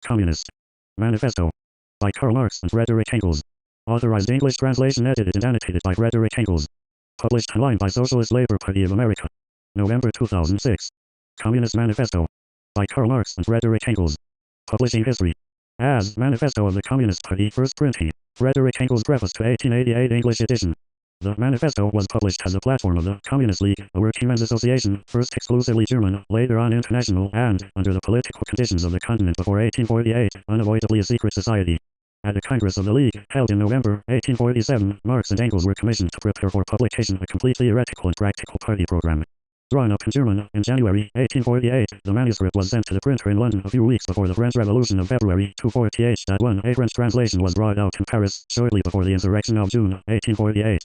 Communist. Manifesto. By Karl Marx and Friedrich Engels. Authorized English translation edited and annotated by Friedrich Engels. Published online by Socialist Labor Party of America. November 2006. Communist Manifesto. By Karl Marx and Friedrich Engels. Publishing history. As Manifesto of the Communist Party, first printing. Friedrich Engels preface to 1888 English edition. The manifesto was published as a platform of the Communist League, a working men's association, first exclusively German, later on international, and, under the political conditions of the continent before 1848, unavoidably a secret society. At a Congress of the League, held in November 1847, Marx and Engels were commissioned to prepare for publication a complete theoretical and practical party program. Drawn up in German, in January 1848, the manuscript was sent to the printer in London a few weeks before the French Revolution of February 240H.1. A French translation was brought out in Paris, shortly before the insurrection of June 1848.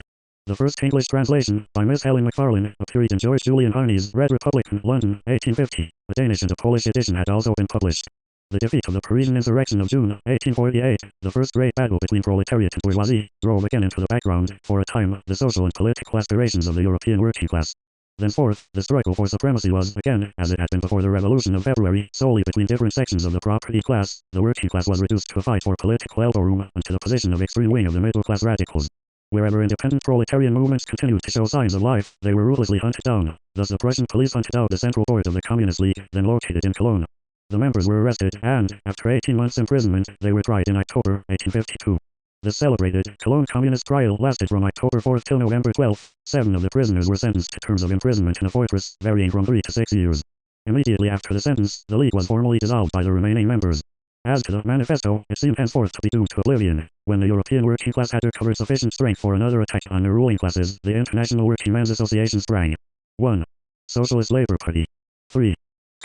The first English translation, by Miss Helen Macfarlane, appeared in George Julian Harney's Red Republican, London, 1850. A Danish and a Polish edition had also been published. The defeat of the Parisian insurrection of June 1848, the first great battle between proletariat and bourgeoisie, drove again into the background, for a time, the social and political aspirations of the European working class. Thenceforth, the struggle for supremacy was, again, as it had been before the Revolution of February, solely between different sections of the property class. The working class was reduced to a fight for political elbow room, and to the position of extreme wing of the middle-class radicals. Wherever independent proletarian movements continued to show signs of life, they were ruthlessly hunted down. Thus the Prussian police hunted out the Central Board of the Communist League, then located in Cologne. The members were arrested, and, after 18 months' imprisonment, they were tried in October 1852. This celebrated Cologne Communist trial lasted from October 4 till November 12. 7 of the prisoners were sentenced to terms of imprisonment in a fortress, varying from 3 to 6 years. Immediately after the sentence, the League was formally dissolved by the remaining members. As to the manifesto, it seemed henceforth to be doomed to oblivion. When the European working class had recovered sufficient strength for another attack on the ruling classes, the International Working Men's Association sprang. 1. Socialist Labor Party. 3.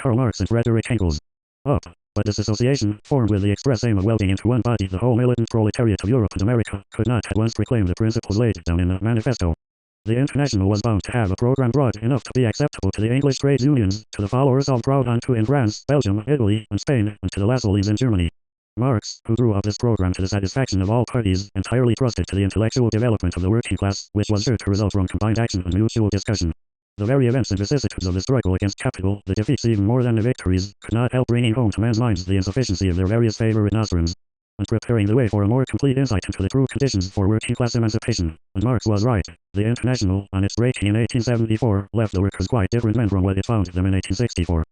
Karl Marx and Friedrich Engels. Up. But this association, formed with the express aim of welding into one body the whole militant proletariat of Europe and America, could not at once proclaim the principles laid down in the manifesto. The International was bound to have a program broad enough to be acceptable to the English trade unions, to the followers of Proudhon in France, Belgium, Italy, and Spain, and to the Lassallees in Germany. Marx, who drew up this program to the satisfaction of all parties, entirely trusted to the intellectual development of the working class, which was sure to result from combined action and mutual discussion. The very events and vicissitudes of the struggle against capital, the defeats even more than the victories, could not help bringing home to men's minds the insufficiency of their various favorite nostrums, and preparing the way for a more complete insight into the true conditions for working class emancipation. And Marx was right. The International, on its breaking in 1874, left the workers quite different men from what it found them in 1864.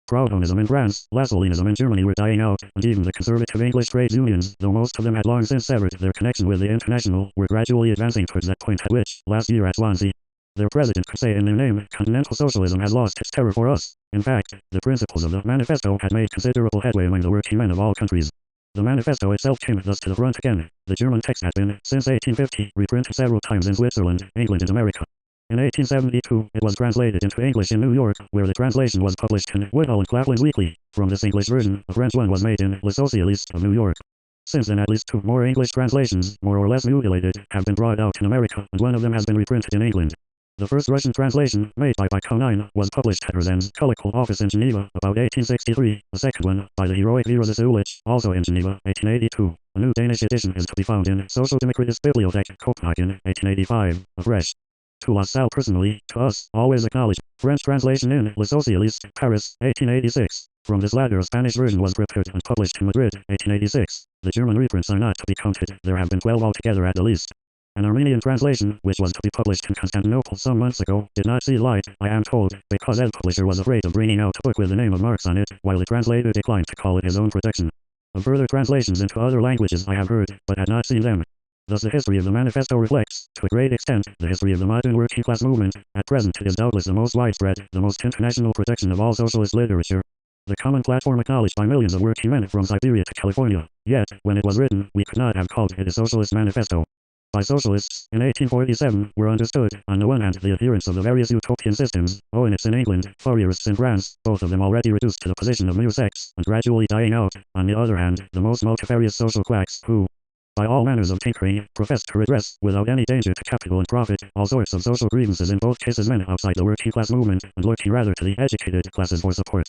Proudhonism in France, Lassalleanism in Germany were dying out, and even the conservative English trade unions, though most of them had long since severed their connection with the International, were gradually advancing towards that point at which, last year at Swansea, their president could say in their name, continental socialism has lost its terror for us. In fact, the principles of the manifesto had made considerable headway among the working men of all countries. The manifesto itself came thus to the front again. The German text had been, since 1850, reprinted several times in Switzerland, England and America. In 1872, it was translated into English in New York, where the translation was published in Woodhull and Claflin's Weekly. From this English version, a French one was made in Le Socialiste of New York. Since then at least 2 more English translations, more or less mutilated, have been brought out in America, and one of them has been reprinted in England. The first Russian translation, made by Konine, was published at Herzen's Colloquial Office in Geneva, about 1863. The second one, by the heroic Vera Zasulich, also in Geneva, 1882. A new Danish edition is to be found in Social Democratis Bibliothek, Copenhagen, 1885. Afresh. To La Salle personally, to us, always acknowledged. French translation in Le Socialiste, Paris, 1886. From this latter a Spanish version was prepared and published in Madrid, 1886. The German reprints are not to be counted, there have been 12 altogether at the least. An Armenian translation, which was to be published in Constantinople some months ago, did not see light, I am told, because the publisher was afraid of bringing out a book with the name of Marx on it, while the translator declined to call it his own production. Of further translations into other languages I have heard, but had not seen them. Thus the history of the manifesto reflects, to a great extent, the history of the modern working class movement. At present it is doubtless the most widespread, the most international production of all socialist literature. The common platform acknowledged by millions of working men from Siberia to California. Yet, when it was written, we could not have called it a socialist manifesto. By socialists, in 1847, were understood, on the one hand, the adherents of the various utopian systems, Owenists in England, Fourierists in France, both of them already reduced to the position of mere sects, and gradually dying out; on the other hand, the most multifarious social quacks, who, by all manners of tinkering, professed to redress, without any danger to capital and profit, all sorts of social grievances, in both cases men outside the working class movement, and looking rather to the educated classes for support.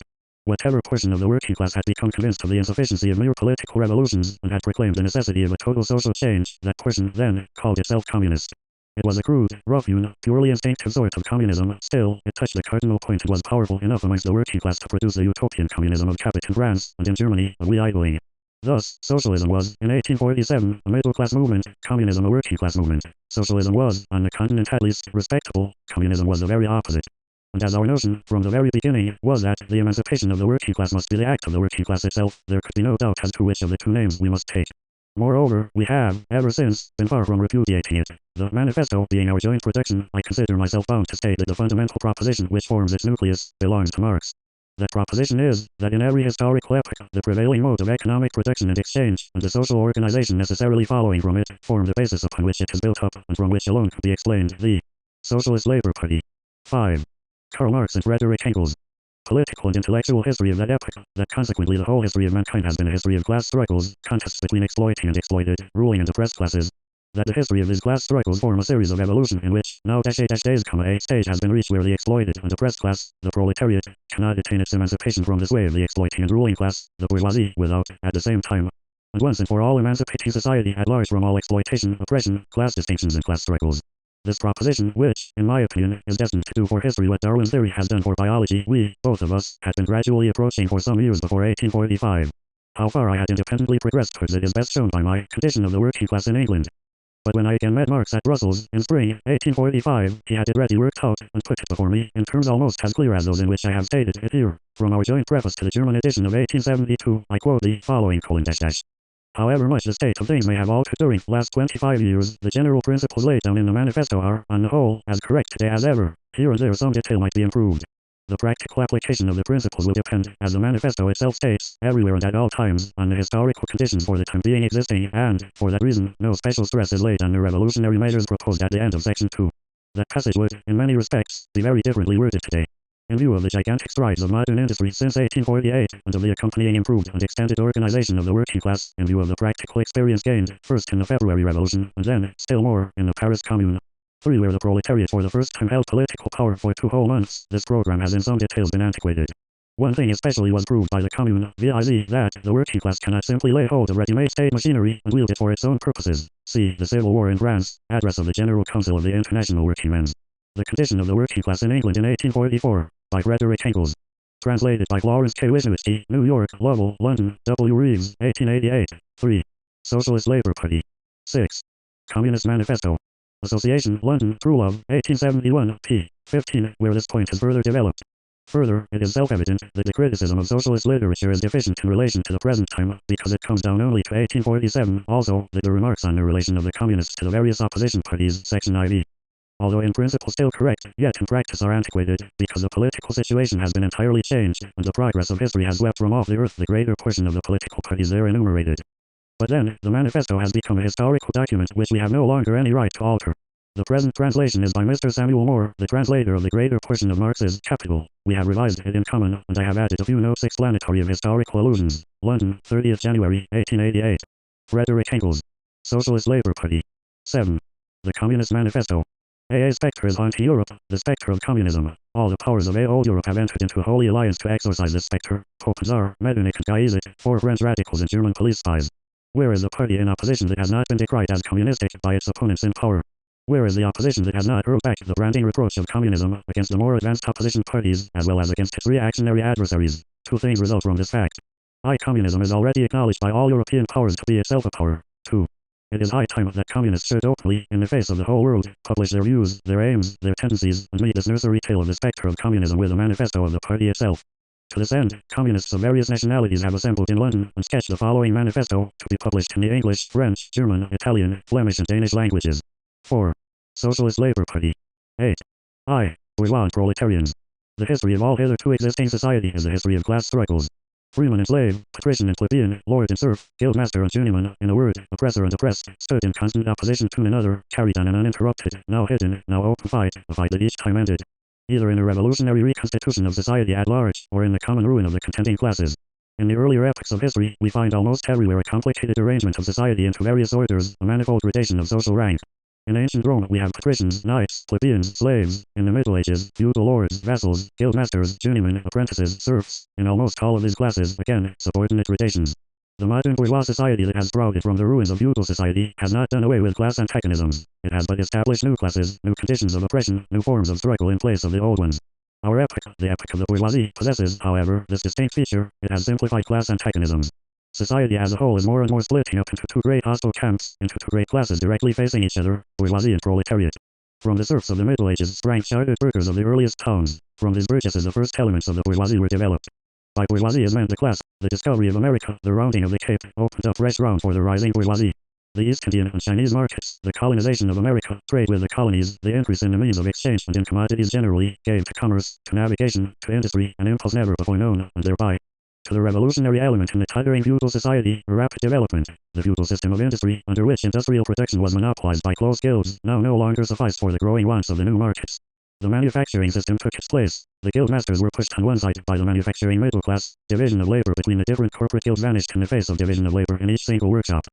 Whatever portion of the working class had become convinced of the insufficiency of mere political revolutions, and had proclaimed the necessity of a total social change, that portion, then, called itself communist. It was a crude, rough-hewn, purely instinctive sort of communism. Still, it touched the cardinal point and was powerful enough amongst the working class to produce the utopian communism of Capet in France, and in Germany, of Lee Idling. Thus, socialism was, in 1847, a middle-class movement, communism a working-class movement. Socialism was, on the continent at least, respectable, communism was the very opposite. And as our notion, from the very beginning, was that the emancipation of the working class must be the act of the working class itself, there could be no doubt as to which of the two names we must take. Moreover, we have, ever since, been far from repudiating it. The Manifesto being our joint production, I consider myself bound to state that the fundamental proposition which forms its nucleus, belongs to Marx. That proposition is, that in every historical epoch, the prevailing mode of economic production and exchange, and the social organization necessarily following from it, form the basis upon which it is built up, and from which alone can be explained the Socialist Labor Party. 5. Karl Marx and Frederick Engels. Political and intellectual history of that epoch, that consequently the whole history of mankind has been a history of class struggles, contests between exploiting and exploited, ruling and oppressed classes. That the history of these class struggles form a series of evolution in which, now a stage has been reached where the exploited and oppressed class, the proletariat, cannot attain its emancipation from the sway of the exploiting and ruling class, the bourgeoisie, without, at the same time, and once and for all emancipating society at large from all exploitation, oppression, class distinctions and class struggles. This proposition, which, in my opinion, is destined to do for history what Darwin's theory has done for biology, we, both of us, had been gradually approaching for some years before 1845. How far I had independently progressed towards it is best shown by my condition of the working class in England. But when I again met Marx at Brussels, in spring, 1845, he had it ready worked out, and put it before me, in terms almost as clear as those in which I have stated it here. From our joint preface to the German edition of 1872, I quote the following: However much the state of things may have altered during the last 25 years, the general principles laid down in the Manifesto are, on the whole, as correct today as ever. Here and there some detail might be improved. The practical application of the principles will depend, as the Manifesto itself states, everywhere and at all times, on the historical conditions for the time being existing, and, for that reason, no special stress is laid on the revolutionary measures proposed at the end of section 2. That passage would, in many respects, be very differently worded today. In view of the gigantic strides of modern industry since 1848, and of the accompanying improved and extended organization of the working class, in view of the practical experience gained, first in the February Revolution, and then, still more, in the Paris Commune. 3. Where the proletariat for the first time held political power for 2 whole months, this program has in some details been antiquated. One thing especially was proved by the Commune, viz. That the working class cannot simply lay hold of ready-made state machinery and wield it for its own purposes. See the Civil War in France, Address of the General Council of the International Working Men. The Condition of the Working Class in England in 1844. By Frederick Engels. Translated by Florence K. Wisniewski, New York, Lovell, London, W. Reeves, 1888. 3. Socialist Labor Party. 6. Communist Manifesto. Association, London, Truelove, 1871, p. 15, where this point is further developed. Further, it is self-evident that the criticism of socialist literature is deficient in relation to the present time, because it comes down only to 1847, also, that the remarks on the relation of the communists to the various opposition parties, section IV. Although in principle still correct, yet in practice are antiquated, because the political situation has been entirely changed, and the progress of history has swept from off the earth the greater portion of the political parties there enumerated. But then, the Manifesto has become a historical document which we have no longer any right to alter. The present translation is by Mr. Samuel Moore, the translator of the greater portion of Marx's Capital. We have revised it in common, and I have added a few notes explanatory of historical allusions. London, 30th January, 1888. Frederick Engels. Socialist Labor Party. 7. The Communist Manifesto. A spectre is haunting Europe, the spectre of communism. All the powers of old Europe have entered into a holy alliance to exorcise this spectre. Pope and Tsar, Metternich and Gayizet, 4 French radicals and German police spies. Where is the party in opposition that has not been decried as communistic by its opponents in power? Where is the opposition that has not hurled back the branding reproach of communism against the more advanced opposition parties, as well as against its reactionary adversaries? 2 things result from this fact. Communism is already acknowledged by all European powers to be itself a power. 2. It is high time that communists should openly, in the face of the whole world, publish their views, their aims, their tendencies, and meet this nursery tale of the spectre of communism with a manifesto of the party itself. To this end, communists of various nationalities have assembled in London and sketched the following manifesto, to be published in the English, French, German, Italian, Flemish and Danish languages. 4. Socialist Labor Party. 8. Bourgeois and proletarians. The history of all hitherto existing society is the history of class struggles. Freeman and slave, patrician and plebeian, lord and serf, guildmaster and journeyman, in a word, oppressor and oppressed, stood in constant opposition to one another, carried on an uninterrupted, now hidden, now open fight, a fight that each time ended either in a revolutionary reconstitution of society at large, or in the common ruin of the contending classes. In the earlier epochs of history, we find almost everywhere a complicated arrangement of society into various orders, a manifold gradation of social rank. In ancient Rome we have patricians, knights, plebeians, slaves. In the Middle Ages, feudal lords, vassals, guildmasters, journeymen, apprentices, serfs. In almost all of these classes, again, subordinate gradations. The modern bourgeois society that has sprouted from the ruins of feudal society has not done away with class antagonisms. It has but established new classes, new conditions of oppression, new forms of struggle in place of the old ones. Our epoch, the epoch of the bourgeoisie, possesses, however, this distinct feature: it has simplified class antagonisms. Society as a whole is more and more splitting up into two great hostile camps, into two great classes directly facing each other, bourgeoisie and proletariat. From the serfs of the Middle Ages sprang chartered workers of the earliest towns. From these burgesses the first elements of the bourgeoisie were developed. By bourgeoisie is meant the class. The discovery of America, the rounding of the Cape, opened up fresh ground for the rising bourgeoisie. The East Indian and Chinese markets, the colonization of America, trade with the colonies, the increase in the means of exchange and in commodities generally, gave to commerce, to navigation, to industry, an impulse never before known, and thereby to the revolutionary element in the tottering feudal society, a rapid development. The feudal system of industry, under which industrial production was monopolized by closed guilds, now no longer sufficed for the growing wants of the new markets. The manufacturing system took its place. The guild masters were pushed on one side by the manufacturing middle class. Division of labor between the different corporate guilds vanished in the face of division of labor in each single workshop.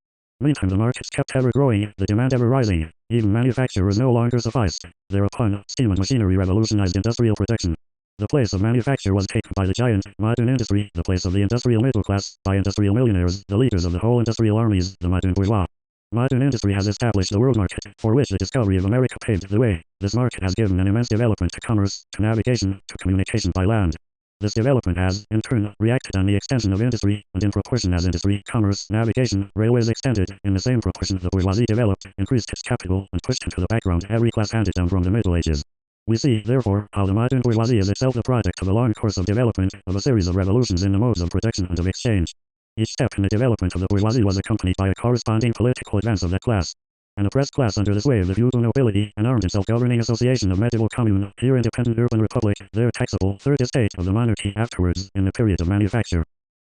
Meantime the markets kept ever growing, the demand ever rising. Even manufacturers no longer sufficed. Thereupon, steam and machinery revolutionized industrial production. The place of manufacture was taken by the giant, modern industry, the place of the industrial middle class, by industrial millionaires, the leaders of the whole industrial armies, the modern bourgeois. Modern industry has established the world market, for which the discovery of America paved the way. This market has given an immense development to commerce, to navigation, to communication by land. This development has, in turn, reacted on the extension of industry, and in proportion as industry, commerce, navigation, railways extended, in the same proportion the bourgeoisie developed, increased its capital, and pushed into the background every class handed down from the Middle Ages. We see, therefore, how the modern bourgeoisie is itself the product of a long course of development, of a series of revolutions in the modes of production and of exchange. Each step in the development of the bourgeoisie was accompanied by a corresponding political advance of that class. An oppressed class under the sway of the feudal nobility, an armed and self-governing association of medieval commune, here independent urban republic, there taxable third estate of the monarchy afterwards, in the period of manufacture.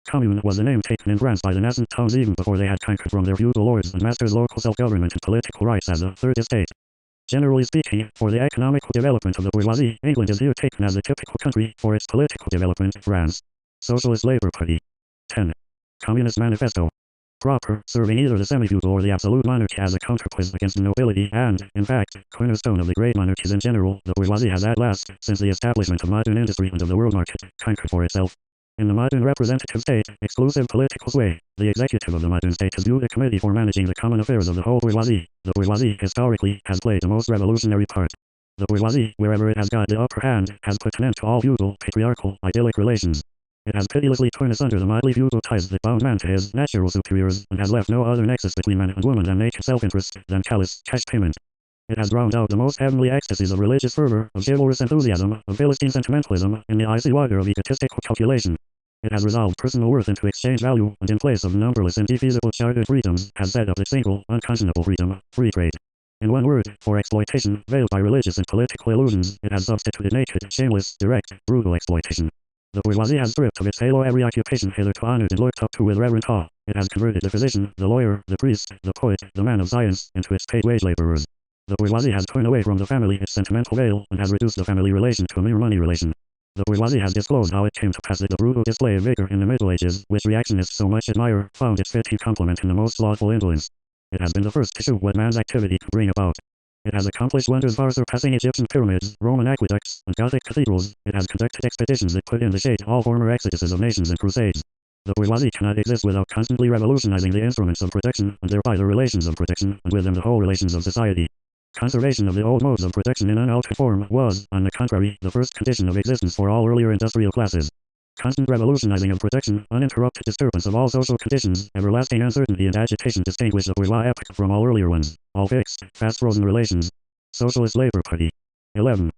Commune was the name taken in France by the nascent towns even before they had conquered from their feudal lords and masters local self-government and political rights as a third estate. Generally speaking, for the economical development of the bourgeoisie, England is here taken as the typical country; for its political development, France. Socialist Labour Party. 10. Communist Manifesto. Proper, serving either the semi-feudal or the absolute monarchy as a counterpoise against the nobility and, in fact, cornerstone of the great monarchies in general, the bourgeoisie has at last, since the establishment of modern industry and of the world market, conquered for itself. In the modern representative state, exclusive political sway, the executive of the modern state is viewed a committee for managing the common affairs of the whole bourgeoisie. The bourgeoisie, historically, has played the most revolutionary part. The bourgeoisie, wherever it has got the upper hand, has put an end to all feudal, patriarchal, idyllic relations. It has pitilessly torn asunder the motley feudal ties that bound man to his natural superiors, and has left no other nexus between man and woman than nature's self-interest, than callous, cash payment. It has drowned out the most heavenly ecstasies of religious fervor, of chivalrous enthusiasm, of Philistine sentimentalism, in the icy water of egotistical calculation. It has resolved personal worth into exchange value, and in place of numberless indefeasible chartered freedoms, has set up its single, unconscionable freedom, free trade. In one word, for exploitation, veiled by religious and political illusions, it has substituted naked, shameless, direct, brutal exploitation. The bourgeoisie has stripped of its halo every occupation hitherto honored and looked up to with reverent awe. It has converted the physician, the lawyer, the priest, the poet, the man of science, into its paid wage laborers. The bourgeoisie has torn away from the family its sentimental veil, and has reduced the family relation to a mere money relation. The bourgeoisie has disclosed how it came to pass that the brutal display of vigor in the Middle Ages, which reactionists so much admire, found its fitting complement in the most slothful indolence. It has been the first to show what man's activity can bring about. It has accomplished wonders far surpassing Egyptian pyramids, Roman aqueducts, and Gothic cathedrals. It has conducted expeditions that put in the shade all former exoduses of nations and crusades. The bourgeoisie cannot exist without constantly revolutionizing the instruments of production, and thereby the relations of production, and with them the whole relations of society. Conservation of the old modes of production in unaltered form was, on the contrary, the first condition of existence for all earlier industrial classes. Constant revolutionizing of production, uninterrupted disturbance of all social conditions, everlasting uncertainty and agitation distinguish the bourgeois epoch from all earlier ones. All fixed, fast-frozen relations. Socialist Labour Party. 11.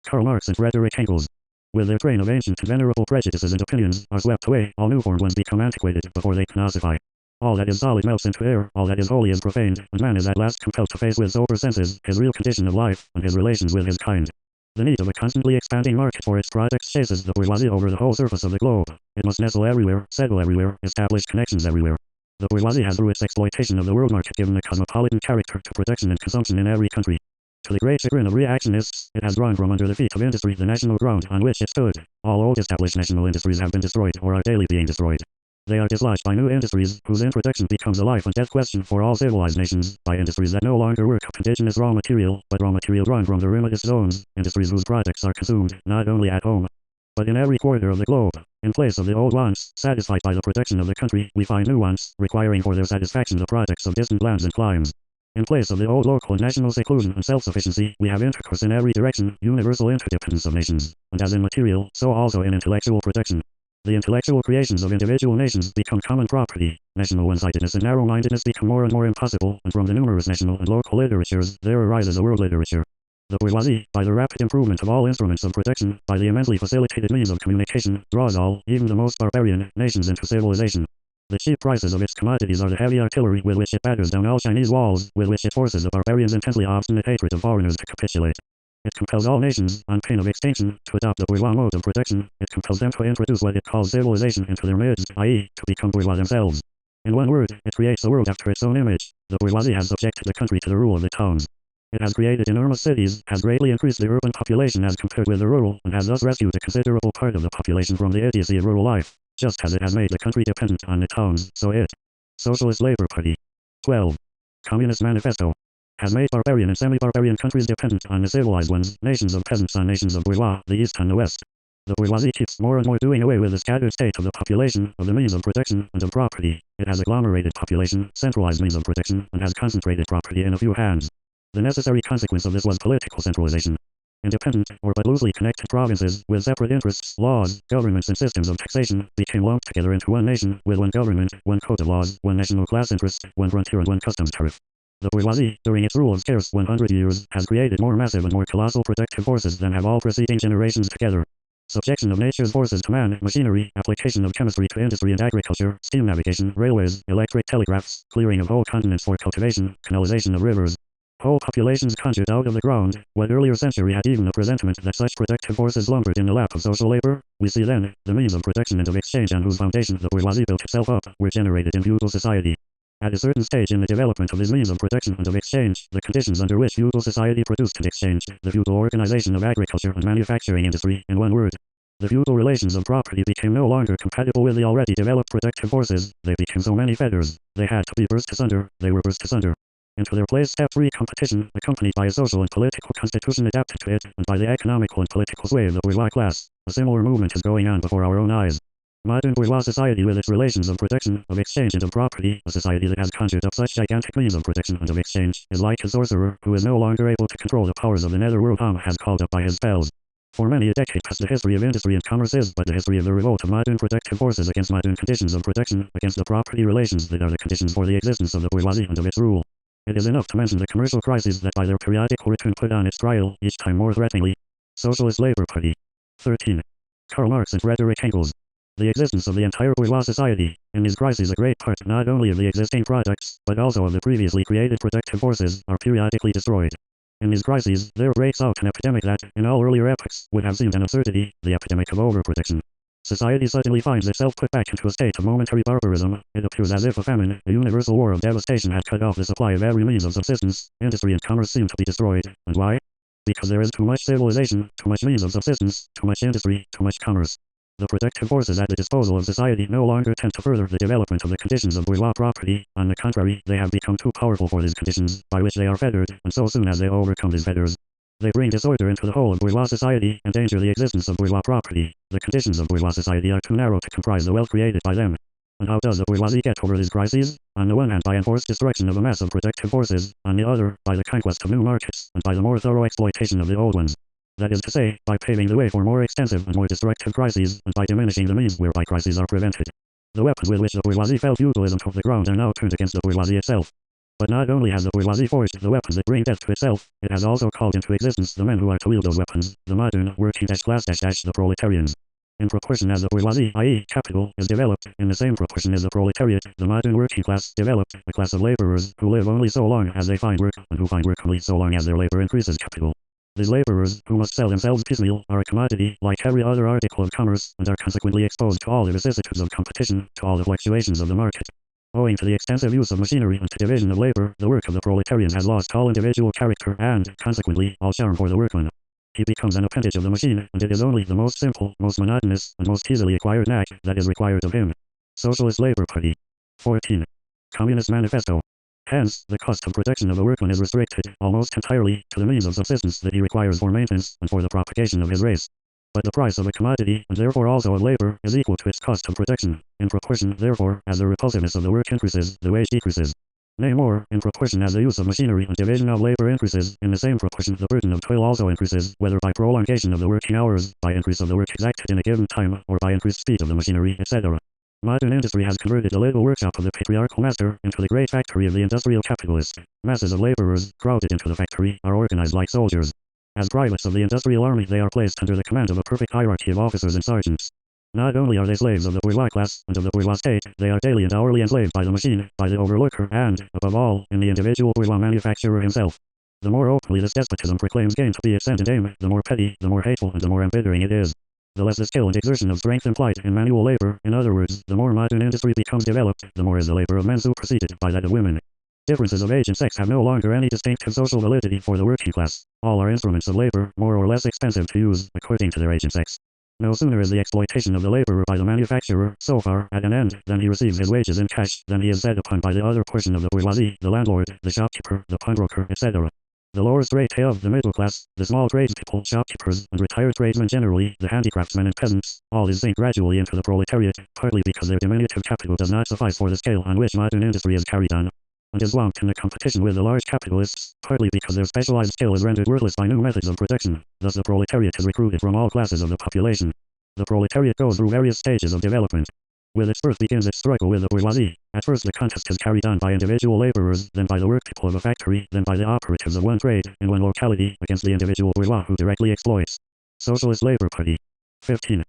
Karl Marx and Frederick Engels. With their train of ancient and venerable prejudices and opinions, are swept away, all new-formed ones become antiquated before they can ossify. All that is solid melts into air, all that is holy is profaned, and man is at last compelled to face with sober senses his real condition of life, and his relations with his kind. The need of a constantly expanding market for its products chases the bourgeoisie over the whole surface of the globe. It must nestle everywhere, settle everywhere, establish connections everywhere. The bourgeoisie has through its exploitation of the world market given a cosmopolitan character to production and consumption in every country. To the great chagrin of reactionists, it has drawn from under the feet of industry the national ground on which it stood. All old established national industries have been destroyed or are daily being destroyed. They are dislodged by new industries, whose introduction becomes a life and death question for all civilized nations, by industries that no longer work up indigenous raw material, but raw material drawn from the remotest zones, industries whose products are consumed, not only at home, but in every quarter of the globe, In place of the old wants, satisfied by the protection of the country, we find new wants, requiring for their satisfaction the products of distant lands and climes. In place of the old local and national seclusion and self-sufficiency, we have intercourse in every direction, universal interdependence of nations, and as in material, so also in intellectual protection. The intellectual creations of individual nations become common property. National one-sidedness and narrow-mindedness become more and more impossible, and from the numerous national and local literatures, there arises a world literature. The bourgeoisie, by the rapid improvement of all instruments of protection, by the immensely facilitated means of communication, draws all, even the most barbarian, nations into civilization. The cheap prices of its commodities are the heavy artillery with which it batters down all Chinese walls, with which it forces the barbarians' intensely obstinate hatred of foreigners to capitulate. It compels all nations, on pain of extinction, to adopt the bourgeois mode of protection. It compels them to introduce what it calls civilization into their midst, i.e., to become bourgeois themselves. In one word, it creates the world after its own image. The bourgeoisie has subjected the country to the rule of the towns. It has created enormous cities, has greatly increased the urban population as compared with the rural, and has thus rescued a considerable part of the population from the idiocy of rural life. Just as it has made the country dependent on the towns, so it. Socialist Labour Party. 12. Communist Manifesto. Has made barbarian and semi-barbarian countries dependent on the civilized ones, nations of peasants on nations of bourgeois, the East and the West. The bourgeoisie keeps more and more doing away with the scattered state of the population, of the means of protection, and of property. It has agglomerated population, centralized means of protection, and has concentrated property in a few hands. The necessary consequence of this was political centralization. Independent, or but loosely connected provinces, with separate interests, laws, governments and systems of taxation, became lumped together into one nation, with one government, one code of laws, one national class interest, one frontier and one customs tariff. The bourgeoisie, during its rule of scarce 100 years, has created more massive and more colossal protective forces than have all preceding generations together. Subjection of nature's forces to man, machinery, application of chemistry to industry and agriculture, steam navigation, railways, electric telegraphs, clearing of whole continents for cultivation, canalization of rivers. Whole populations conjured out of the ground. What earlier century had even a presentiment that such protective forces lumbered in the lap of social labor? We see then, the means of protection and of exchange on whose foundation the bourgeoisie built itself up, were generated in feudal society. At a certain stage in the development of this means of protection and of exchange, the conditions under which feudal society produced and exchanged, the feudal organization of agriculture and manufacturing industry, in one word, the feudal relations of property became no longer compatible with the already developed protective forces. They became so many fetters. They had to be burst asunder. They were burst asunder. Into their place stepped free competition, accompanied by a social and political constitution adapted to it, and by the economical and political sway of the bourgeois class. A similar movement is going on before our own eyes. Modern bourgeois society with its relations of protection, of exchange and of property, a society that has conjured up such gigantic means of protection and of exchange, is like a sorcerer who is no longer able to control the powers of the netherworld has called up by his spells. For many a decade past, the history of industry and commerce is but the history of the revolt of modern protective forces against modern conditions of protection, against the property relations that are the conditions for the existence of the bourgeoisie and of its rule. It is enough to mention the commercial crises that by their periodical return put on its trial, each time more threateningly. Socialist Labour Party. 13. Karl Marx and Frederick Engels. The existence of the entire bourgeois society, in these crises a great part not only of the existing products, but also of the previously created protective forces, are periodically destroyed. In these crises, there breaks out an epidemic that, in all earlier epochs, would have seemed an absurdity, the epidemic of overprotection. Society suddenly finds itself put back into a state of momentary barbarism. It appears as if a famine, a universal war of devastation had cut off the supply of every means of subsistence. Industry and commerce seem to be destroyed. And why? Because there is too much civilization, too much means of subsistence, too much industry, too much commerce. The protective forces at the disposal of society no longer tend to further the development of the conditions of bourgeois property. On the contrary, they have become too powerful for these conditions, by which they are fettered, and so soon as they overcome these fetters, they bring disorder into the whole of bourgeois society, endanger the existence of bourgeois property. The conditions of bourgeois society are too narrow to comprise the wealth created by them. And how does the bourgeoisie get over these crises? On the one hand by enforced destruction of a mass of protective forces, on the other, by the conquest of new markets, and by the more thorough exploitation of the old ones. That is to say, by paving the way for more extensive and more destructive crises, and by diminishing the means whereby crises are prevented. The weapons with which the bourgeoisie fell feudalism to the ground are now turned against the bourgeoisie itself. But not only has the bourgeoisie forged the weapons that bring death to itself, it has also called into existence the men who are to wield those weapons, the modern, working class, the proletarians. In proportion as the bourgeoisie, i.e. capital, is developed, in the same proportion is the proletariat, the modern working class, developed, a class of laborers, who live only so long as they find work, and who find work only so long as their labor increases capital. These laborers, who must sell themselves piecemeal, are a commodity, like every other article of commerce, and are consequently exposed to all the vicissitudes of competition, to all the fluctuations of the market. Owing to the extensive use of machinery and to division of labor, the work of the proletarian has lost all individual character and, consequently, all charm for the workman. He becomes an appendage of the machine, and it is only the most simple, most monotonous, and most easily acquired knack that is required of him. Socialist Labour Party. 14. Communist Manifesto. Hence, the cost of protection of a workman is restricted, almost entirely, to the means of subsistence that he requires for maintenance, and for the propagation of his race. But the price of a commodity, and therefore also of labor, is equal to its cost of production. In proportion, therefore, as the repulsiveness of the work increases, the wage decreases. Nay more, in proportion as the use of machinery and division of labor increases, in the same proportion the burden of toil also increases, whether by prolongation of the working hours, by increase of the work exacted in a given time, or by increased speed of the machinery, etc. Modern industry has converted the little workshop of the patriarchal master into the great factory of the industrial capitalist. Masses of laborers, crowded into the factory, are organized like soldiers. As privates of the industrial army they are placed under the command of a perfect hierarchy of officers and sergeants. Not only are they slaves of the bourgeois class and of the bourgeois state, they are daily and hourly enslaved by the machine, by the overlooker, and, above all, in the individual bourgeois manufacturer himself. The more openly this despotism proclaims gain to be its end and aim, the more petty, the more hateful, and the more embittering it is. The less the skill and exertion of strength implied in manual labor, in other words, the more modern industry becomes developed, the more is the labor of men superseded by that of women. Differences of age and sex have no longer any distinctive social validity for the working class. All are instruments of labor, more or less expensive to use, according to their age and sex. No sooner is the exploitation of the laborer by the manufacturer, so far, at an end, than he receives his wages in cash, than he is set upon by the other portion of the bourgeoisie, the landlord, the shopkeeper, the pawnbroker, etc. The lower strata of the middle class, the small tradespeople, shopkeepers, and retired tradesmen generally, the handicraftsmen and peasants, all is sink gradually into the proletariat, partly because their diminutive capital does not suffice for the scale on which modern industry is carried on, and is swamped in the competition with the large capitalists, partly because their specialized skill is rendered worthless by new methods of production. Thus the proletariat is recruited from all classes of the population. The proletariat goes through various stages of development. With its birth begins its struggle with the bourgeoisie. At first the contest is carried on by individual laborers, then by the workpeople of a factory, then by the operatives of one trade, in one locality, against the individual bourgeois who directly exploits. Socialist Labor Party. 15.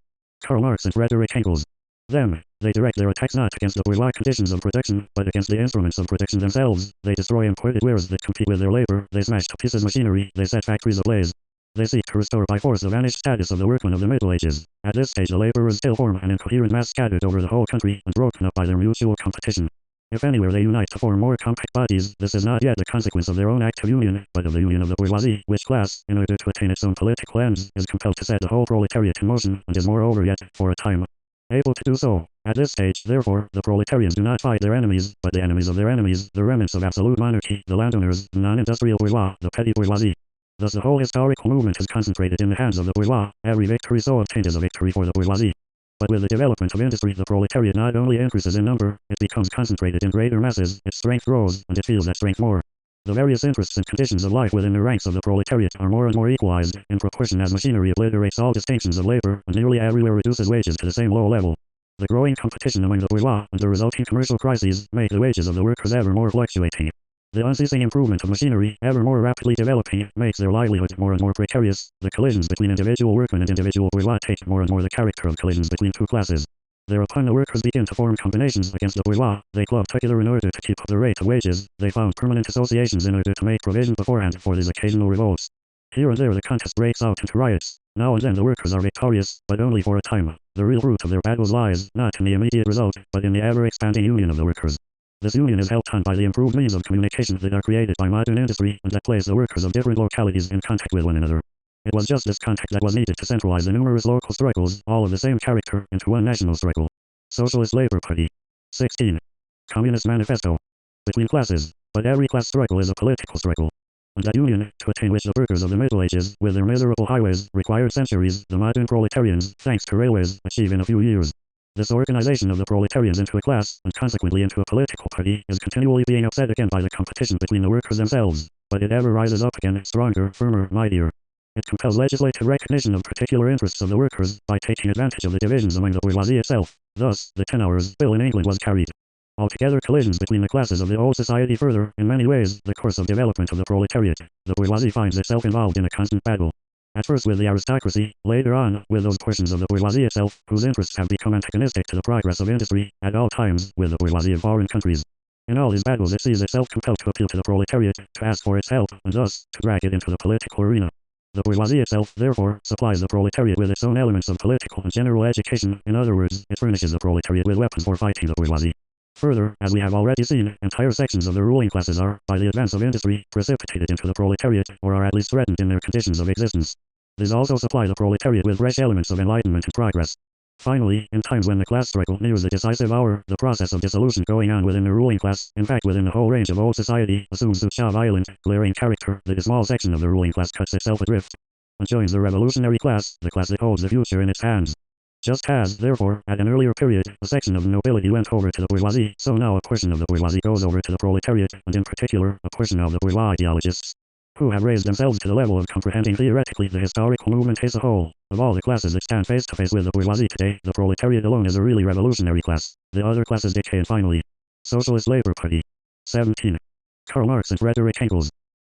Karl Marx and Frederick Engels. They direct their attacks not against the bourgeois conditions of production, but against the instruments of production themselves. They destroy imported wares that compete with their labor, they smash to pieces machinery, they set factories ablaze. They seek to restore by force the vanished status of the workman of the Middle Ages. At this stage the laborers still form an incoherent mass scattered over the whole country and broken up by their mutual competition. If anywhere they unite to form more compact bodies, this is not yet the consequence of their own active union, but of the union of the bourgeoisie, which class, in order to attain its own political ends, is compelled to set the whole proletariat in motion, and is moreover yet, for a time, able to do so. At this stage, therefore, the proletarians do not fight their enemies, but the enemies of their enemies, the remnants of absolute monarchy, the landowners, the non-industrial bourgeois, the petty bourgeoisie. Thus the whole historical movement is concentrated in the hands of the bourgeois. Every victory so obtained is a victory for the bourgeoisie. But with the development of industry, the proletariat not only increases in number, it becomes concentrated in greater masses, its strength grows, and it feels that strength more. The various interests and conditions of life within the ranks of the proletariat are more and more equalized, in proportion as machinery obliterates all distinctions of labor, and nearly everywhere reduces wages to the same low level. The growing competition among the bourgeois, and the resulting commercial crises, make the wages of the workers ever more fluctuating. The unceasing improvement of machinery, ever more rapidly developing, makes their livelihood more and more precarious. The collisions between individual workmen and individual bourgeois take more and more the character of collisions between two classes. Thereupon the workers begin to form combinations against the bourgeois. They club together in order to keep up the rate of wages. They found permanent associations in order to make provision beforehand for these occasional revolts. Here and there the contest breaks out into riots. Now and then the workers are victorious, but only for a time. The real root of their battles lies, not in the immediate result, but in the ever-expanding union of the workers. This union is helped on by the improved means of communication that are created by modern industry, and that place the workers of different localities in contact with one another. It was just this contact that was needed to centralize the numerous local struggles, all of the same character, into one national struggle. Socialist Labor Party. 16. Communist Manifesto. Between classes. But every class struggle is a political struggle. And that union, to attain which the workers of the Middle Ages, with their miserable highways, required centuries, the modern proletarians, thanks to railways, achieve in a few years. This organization of the proletarians into a class, and consequently into a political party, is continually being upset again by the competition between the workers themselves, but it ever rises up again, stronger, firmer, mightier. It compels legislative recognition of particular interests of the workers, by taking advantage of the divisions among the bourgeoisie itself. Thus, the 10 Hours Bill in England was carried. Altogether collisions between the classes of the old society further, in many ways, the course of development of the proletariat. The bourgeoisie finds itself involved in a constant battle. At first with the aristocracy, later on, with those portions of the bourgeoisie itself, whose interests have become antagonistic to the progress of industry, at all times, with the bourgeoisie of foreign countries. In all these battles it sees itself compelled to appeal to the proletariat, to ask for its help, and thus, to drag it into the political arena. The bourgeoisie itself, therefore, supplies the proletariat with its own elements of political and general education. In other words, it furnishes the proletariat with weapons for fighting the bourgeoisie. Further, as we have already seen, entire sections of the ruling classes are, by the advance of industry, precipitated into the proletariat, or are at least threatened in their conditions of existence. These also supply the proletariat with fresh elements of enlightenment and progress. Finally, in times when the class struggle nears the decisive hour, the process of dissolution going on within the ruling class, in fact within the whole range of old society, assumes such a violent, glaring character that a small section of the ruling class cuts itself adrift. and joins the revolutionary class, the class that holds the future in its hands. Just as, therefore, at an earlier period, a section of the nobility went over to the bourgeoisie, so now a portion of the bourgeoisie goes over to the proletariat, and in particular, a portion of the bourgeois ideologists, who have raised themselves to the level of comprehending theoretically the historical movement as a whole. Of all the classes that stand face to face with the bourgeoisie today, the proletariat alone is a really revolutionary class. The other classes decay. And finally, Socialist Labour Party. 17. Karl Marx and Frederick Engels.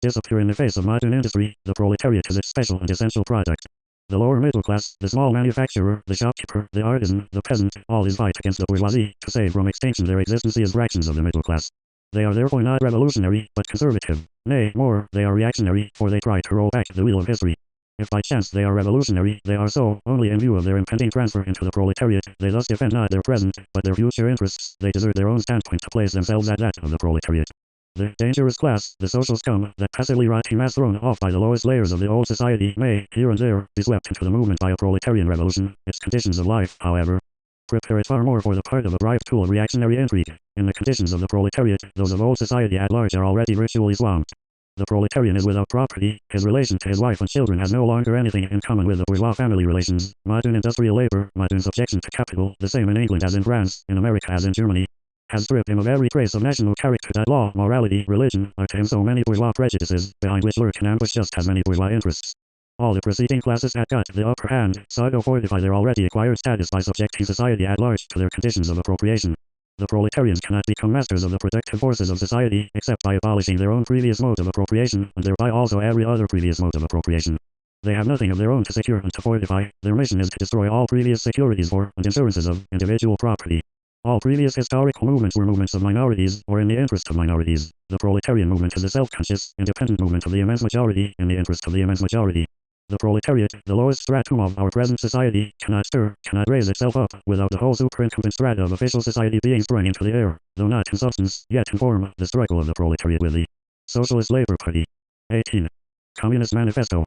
Disappear in the face of modern industry, the proletariat is its special and essential product. The lower middle class, the small manufacturer, the shopkeeper, the artisan, the peasant, all is fight against the bourgeoisie to save from extinction their existence as fractions of the middle class. They are therefore not revolutionary, but conservative. Nay, more, they are reactionary, for they try to roll back the wheel of history. If by chance they are revolutionary, they are so, only in view of their impending transfer into the proletariat. They thus defend not their present, but their future interests. They desert their own standpoint to place themselves at that of the proletariat. The dangerous class, the social scum, that passively rotting mass thrown off by the lowest layers of the old society may, here and there, be swept into the movement by a proletarian revolution. Its conditions of life, however, prepare it far more for the part of a bribed tool of reactionary intrigue. In the conditions of the proletariat, those of old society at large are already virtually swamped. The proletarian is without property, his relation to his wife and children has no longer anything in common with the bourgeois family relations. Modern industrial labor, modern subjection to capital, the same in England as in France, in America as in Germany, has stripped him of every trace of national character that law, morality, religion, are to him so many bourgeois prejudices, behind which lurk and ambush just as many bourgeois interests. All the preceding classes had got the upper hand, sought to fortify their already acquired status by subjecting society at large to their conditions of appropriation. The proletarians cannot become masters of the productive forces of society, except by abolishing their own previous mode of appropriation, and thereby also every other previous mode of appropriation. They have nothing of their own to secure and to fortify. Their mission is to destroy all previous securities for, and insurances of, individual property. All previous historical movements were movements of minorities, or in the interest of minorities. The proletarian movement is a self-conscious, independent movement of the immense majority, in the interest of the immense majority. The proletariat, the lowest stratum of our present society, cannot stir, cannot raise itself up, without the whole superincumbent strata of official society being sprung into the air, though not in substance, yet in form. The struggle of the proletariat with the Socialist Labour Party. 18. Communist Manifesto.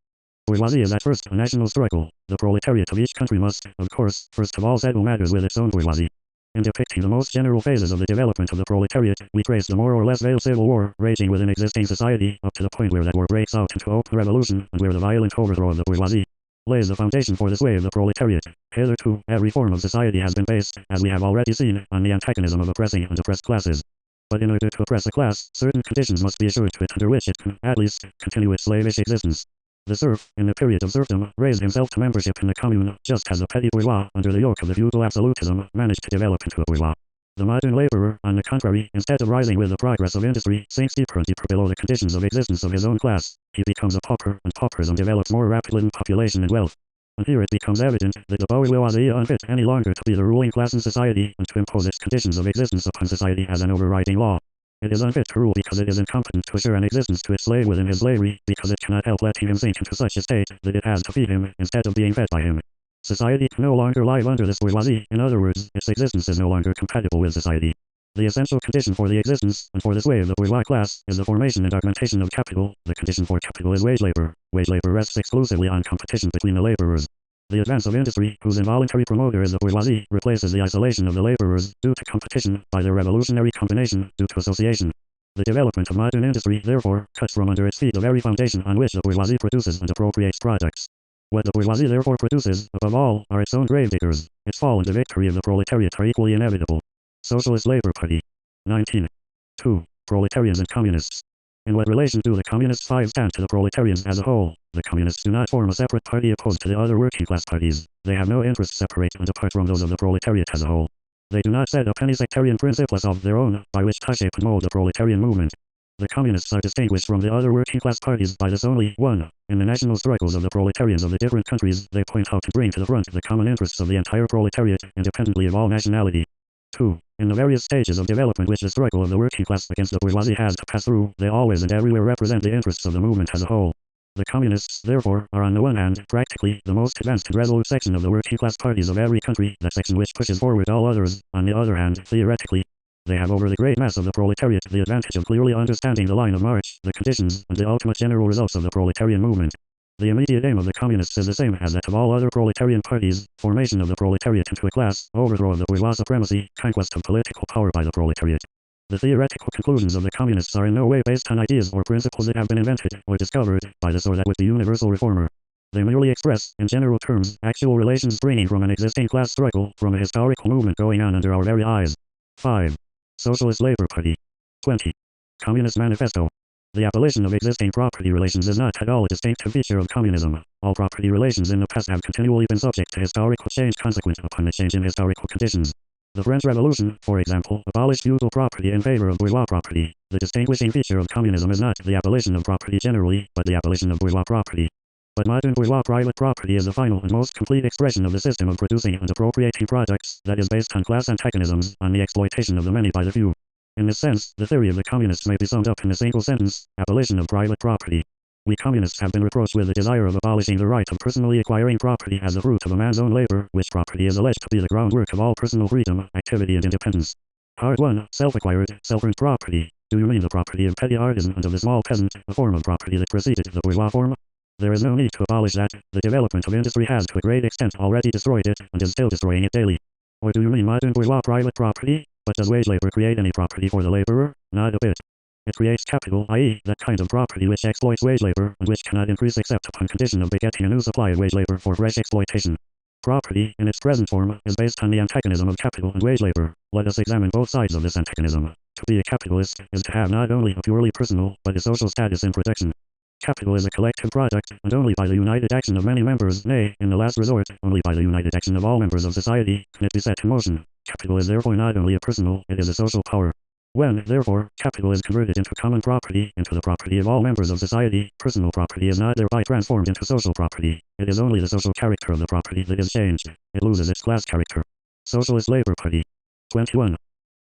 Bourgeoisie is at first a national struggle. The proletariat of each country must, of course, first of all settle matters with its own bourgeoisie. In depicting the most general phases of the development of the proletariat, we trace the more or less veiled civil war raging within existing society, up to the point where that war breaks out into open revolution, and where the violent overthrow of the bourgeoisie lays the foundation for this way of the proletariat. Hitherto, every form of society has been based, as we have already seen, on the antagonism of oppressing and oppressed classes. But in order to oppress a class, certain conditions must be assured to it under which it can, at least, continue its slavish existence. The serf, in the period of serfdom, raised himself to membership in the commune, just as the petty bourgeois, under the yoke of the feudal absolutism, managed to develop into a bourgeois. The modern laborer, on the contrary, instead of rising with the progress of industry, sinks deeper and deeper below the conditions of existence of his own class. He becomes a pauper, and pauperism develops more rapidly than population and wealth. And here it becomes evident that the bourgeoisie is unfit any longer to be the ruling class in society, and to impose its conditions of existence upon society as an overriding law. It is unfit to rule because it is incompetent to assure an existence to its slave within his slavery, because it cannot help letting him sink into such a state that it has to feed him, instead of being fed by him. Society can no longer live under this bourgeoisie. In other words, its existence is no longer compatible with society. The essential condition for the existence, and for this way of the bourgeois class, is the formation and augmentation of capital. The condition for capital is wage labor. Wage labor rests exclusively on competition between the laborers. The advance of industry, whose involuntary promoter is the bourgeoisie, replaces the isolation of the laborers, due to competition, by their revolutionary combination, due to association. The development of modern industry, therefore, cuts from under its feet the very foundation on which the bourgeoisie produces and appropriates products. What the bourgeoisie therefore produces, above all, are its own gravediggers. Its fall and the victory of the proletariat are equally inevitable. Socialist Labour Party. 19. 2. Proletarians and Communists. In what relation do the Communists 5 stand to the proletarians as a whole? The Communists do not form a separate party opposed to the other working class parties. They have no interests separate and apart from those of the proletariat as a whole. They do not set up any sectarian principles of their own, by which to shape and mold the proletarian movement. The Communists are distinguished from the other working class parties by this only: 1. In the national struggles of the proletarians of the different countries, they point out and bring to the front the common interests of the entire proletariat, independently of all nationality. 2. In the various stages of development which the struggle of the working class against the bourgeoisie has to pass through, they always and everywhere represent the interests of the movement as a whole. The Communists, therefore, are on the one hand, practically, the most advanced and resolute section of the working class parties of every country, that section which pushes forward all others. On the other hand, theoretically, they have over the great mass of the proletariat the advantage of clearly understanding the line of march, the conditions, and the ultimate general results of the proletarian movement. The immediate aim of the Communists is the same as that of all other proletarian parties: formation of the proletariat into a class, overthrow of the bourgeois supremacy, conquest of political power by the proletariat. The theoretical conclusions of the Communists are in no way based on ideas or principles that have been invented, or discovered, by this or that with the universal reformer. They merely express, in general terms, actual relations springing from an existing class struggle, from a historical movement going on under our very eyes. 5. Socialist Labor Party. 20. Communist Manifesto. The abolition of existing property relations is not at all a distinctive feature of communism. All property relations in the past have continually been subject to historical change consequent upon a change in historical conditions. The French Revolution, for example, abolished feudal property in favor of bourgeois property. The distinguishing feature of communism is not the abolition of property generally, but the abolition of bourgeois property. But modern bourgeois private property is the final and most complete expression of the system of producing and appropriating products that is based on class antagonisms, on the exploitation of the many by the few. In this sense, the theory of the communists may be summed up in a single sentence: abolition of private property. We communists have been reproached with the desire of abolishing the right of personally acquiring property as the fruit of a man's own labor, which property is alleged to be the groundwork of all personal freedom, activity and independence. Hard won, self-acquired, self-earned property. Do you mean the property of petty artisan and of the small peasant, a form of property that preceded the bourgeois form? There is no need to abolish that. The development of industry has to a great extent already destroyed it, and is still destroying it daily. Or do you mean modern bourgeois private property? But does wage labor create any property for the laborer? Not a bit. It creates capital, i.e., that kind of property which exploits wage labor, and which cannot increase except upon condition of begetting a new supply of wage labor for fresh exploitation. Property, in its present form, is based on the antagonism of capital and wage labor. Let us examine both sides of this antagonism. To be a capitalist is to have not only a purely personal, but a social status in production. Capital is a collective product, and only by the united action of many members, nay, in the last resort, only by the united action of all members of society, can it be set in motion. Capital is therefore not only a personal, it is a social power. When, therefore, capital is converted into common property, into the property of all members of society, personal property is not thereby transformed into social property. It is only the social character of the property that is changed. It loses its class character. Socialist Labor Party. 21.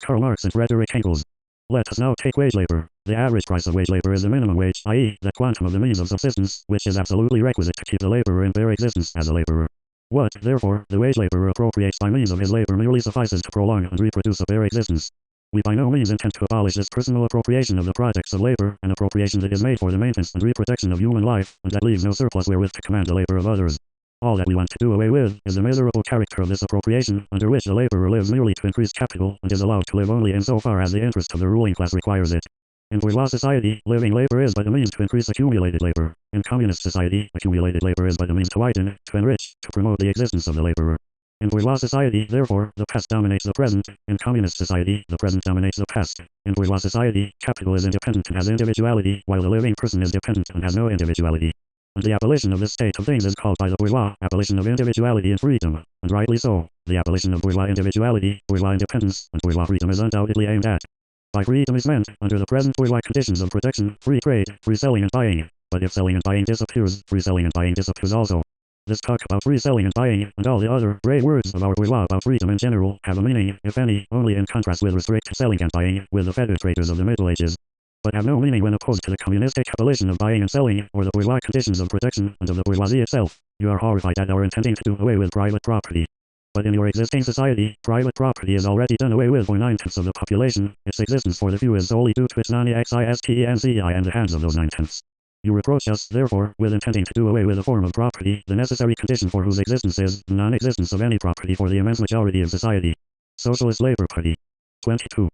Karl Marx and Frederick Engels. Let us now take wage labor. The average price of wage labor is the minimum wage, i.e., the quantum of the means of subsistence, which is absolutely requisite to keep the laborer in bare existence as a laborer. What, therefore, the wage laborer appropriates by means of his labor merely suffices to prolong and reproduce a bare existence. We by no means intend to abolish this personal appropriation of the products of labor, an appropriation that is made for the maintenance and reproduction of human life, and that leaves no surplus wherewith to command the labor of others. All that we want to do away with is the miserable character of this appropriation, under which the laborer lives merely to increase capital, and is allowed to live only in so far as the interest of the ruling class requires it. In bourgeois society, living labor is by the means to increase accumulated labor. In communist society, accumulated labor is by the means to widen, to enrich, to promote the existence of the laborer. In bourgeois society, therefore, the past dominates the present. In communist society, the present dominates the past. In bourgeois society, capital is independent and has individuality, while the living person is dependent and has no individuality. And the abolition of this state of things is called by the bourgeois abolition of individuality and freedom, and rightly so. The abolition of bourgeois individuality, bourgeois independence, and bourgeois freedom is undoubtedly aimed at. By freedom is meant, under the present bourgeois conditions of production, free trade, free selling and buying. But if selling and buying disappears, free selling and buying disappears also. This talk about free selling and buying, and all the other great words of our bourgeois about freedom in general, have a meaning, if any, only in contrast with restrict selling and buying, with the fetter traders of the Middle Ages. But have no meaning when opposed to the communistic abolition of buying and selling, or the bourgeois conditions of production, and of the bourgeoisie itself. You are horrified at our intending to do away with private property. But in your existing society, private property is already done away with for 9/10 of the population. Its existence for the few is solely due to its non-existency in the hands of those 9/10. You reproach us, therefore, with intending to do away with a form of property, the necessary condition for whose existence is the non-existence of any property for the immense majority of society. Socialist Labor Party. 22.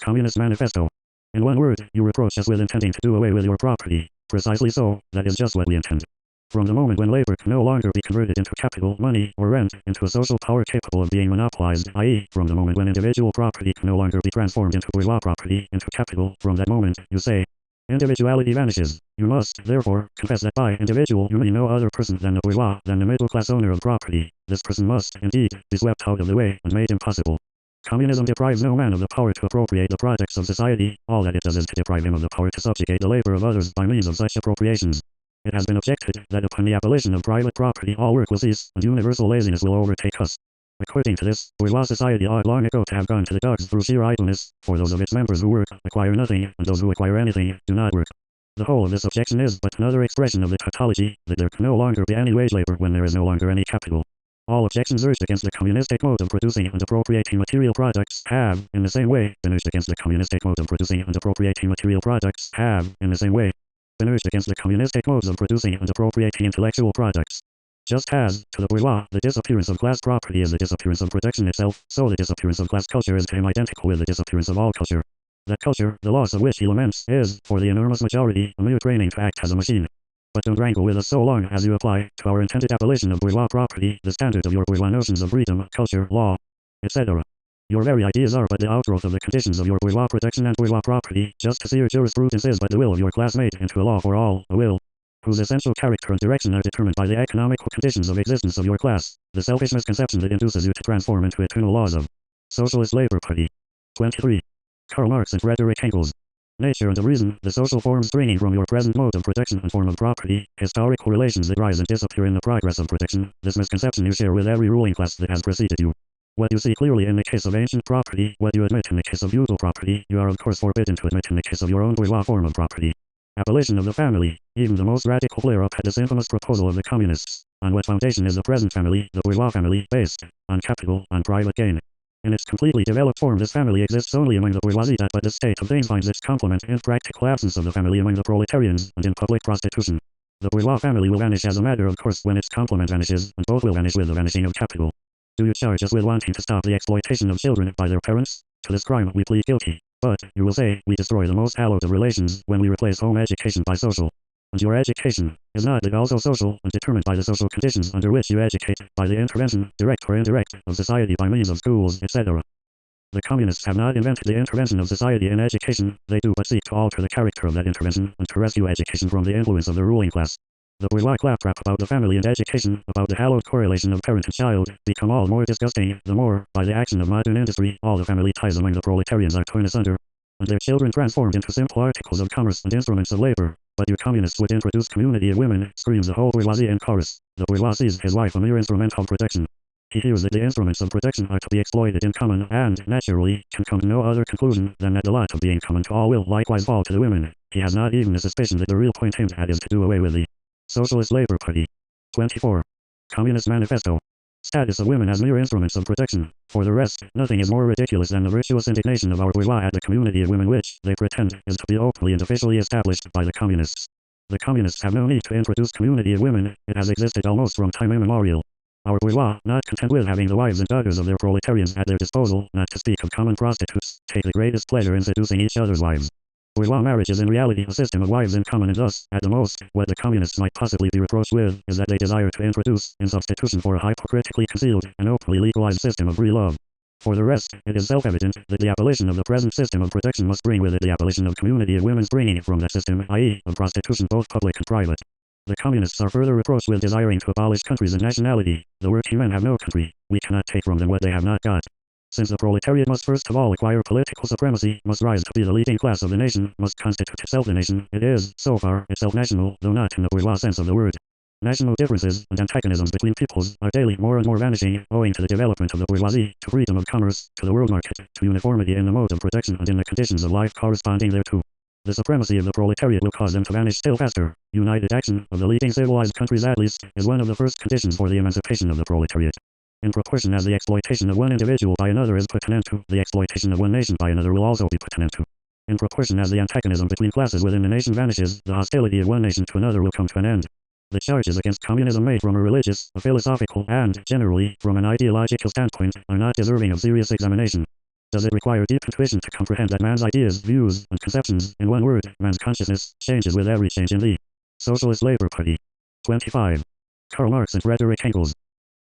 Communist Manifesto. In one word, you reproach us with intending to do away with your property. Precisely so, that is just what we intend. From the moment when labor can no longer be converted into capital, money, or rent, into a social power capable of being monopolized, i.e., from the moment when individual property can no longer be transformed into bourgeois property, into capital, from that moment, you say, individuality vanishes. You must, therefore, confess that by individual you mean no other person than the bourgeois, than the middle-class owner of property. This person must, indeed, be swept out of the way, and made impossible. Communism deprives no man of the power to appropriate the products of society. All that it does is to deprive him of the power to subjugate the labor of others by means of such appropriations. It has been objected that upon the abolition of private property all work will cease, and universal laziness will overtake us. According to this, bourgeois society ought long ago to have gone to the dogs through sheer idleness, for those of its members who work, acquire nothing, and those who acquire anything, do not work. The whole of this objection is but another expression of the tautology, that there can no longer be any wage labor when there is no longer any capital. All objections urged against the communistic mode of producing and appropriating material products have, in the same way, been urged against the communistic mode of producing and appropriating material products have, in the same way, been urged against the communistic modes of producing and appropriating intellectual products. Just as, to the bourgeois, the disappearance of class property is the disappearance of production itself, so the disappearance of class culture is to him identical with the disappearance of all culture. That culture, the loss of which he laments, is, for the enormous majority, a mere training to act as a machine. But don't wrangle with us so long as you apply, to our intended abolition of bourgeois property, the standards of your bourgeois notions of freedom, culture, law, etc. Your very ideas are but the outgrowth of the conditions of your bourgeois protection and bourgeois property, just as your jurisprudence is but the will of your class made into a law for all, a will whose essential character and direction are determined by the economical conditions of existence of your class, the selfish misconception that induces you to transform into eternal laws of Socialist Labor Party. 23. Karl Marx and Frederick Engels. Nature and the reason, the social forms springing from your present mode of protection and form of property, historical relations that rise and disappear in the progress of protection, this misconception you share with every ruling class that has preceded you. What you see clearly in the case of ancient property, what you admit in the case of feudal property, you are of course forbidden to admit in the case of your own bourgeois form of property. Abolition of the family. Even the most radical flare-up had this infamous proposal of the communists. On what foundation is the present family, the bourgeois family, based? On capital, on private gain. In its completely developed form, this family exists only among the bourgeoisie, but the state of things finds its complement in practical absence of the family among the proletarians, and in public prostitution. The bourgeois family will vanish as a matter of course when its complement vanishes, and both will vanish with the vanishing of capital. Do you charge us with wanting to stop the exploitation of children by their parents? To this crime we plead guilty. But, you will say, we destroy the most hallowed of relations when we replace home education by social. And your education, is not it also social and determined by the social conditions under which you educate, by the intervention, direct or indirect, of society by means of schools, etc. The communists have not invented the intervention of society in education, they do but seek to alter the character of that intervention and to rescue education from the influence of the ruling class. The bourgeois claptrap about the family and education, about the hallowed correlation of parent and child, become all more disgusting, the more, by the action of modern industry, all the family ties among the proletarians are torn asunder, and their children transformed into simple articles of commerce and instruments of labor. But you communists would introduce community of women, screams the whole bourgeoisie in chorus. The bourgeois sees his wife a mere instrument of protection. He hears that the instruments of protection are to be exploited in common, and, naturally, can come to no other conclusion than that the lot of being common to all will likewise fall to the women. He has not even a suspicion that the real point aimed at is to do away with the Socialist Labor Party. 24. Communist Manifesto. Status of women as mere instruments of protection. For the rest, nothing is more ridiculous than the virtuous indignation of our bourgeois at the community of women which, they pretend, is to be openly and officially established by the communists. The communists have no need to introduce community of women, it has existed almost from time immemorial. Our bourgeois, not content with having the wives and daughters of their proletarians at their disposal, not to speak of common prostitutes, take the greatest pleasure in seducing each other's wives. Bourgeois marriage is in reality a system of wives in common, and thus, at the most, what the communists might possibly be reproached with, is that they desire to introduce, in substitution for a hypocritically concealed, and openly legalized system of free love. For the rest, it is self-evident that the abolition of the present system of protection must bring with it the abolition of community of women springing from that system, i.e., of prostitution both public and private. The communists are further reproached with desiring to abolish countries and nationality. The working men have no country. We cannot take from them what they have not got. Since the proletariat must first of all acquire political supremacy, must rise to be the leading class of the nation, must constitute itself the nation, it is, so far, itself national, though not in the bourgeois sense of the word. National differences and antagonisms between peoples are daily more and more vanishing, owing to the development of the bourgeoisie, to freedom of commerce, to the world market, to uniformity in the mode of protection and in the conditions of life corresponding thereto. The supremacy of the proletariat will cause them to vanish still faster. United action, of the leading civilized countries at least, is one of the first conditions for the emancipation of the proletariat. In proportion as the exploitation of one individual by another is put an end to, the exploitation of one nation by another will also be put an end to. In proportion as the antagonism between classes within the nation vanishes, the hostility of one nation to another will come to an end. The charges against communism made from a religious, a philosophical, and, generally, from an ideological standpoint, are not deserving of serious examination. Does it require deep intuition to comprehend that man's ideas, views, and conceptions, in one word, man's consciousness, changes with every change in the Socialist Labor Party? 25. Karl Marx and Frederick Engels.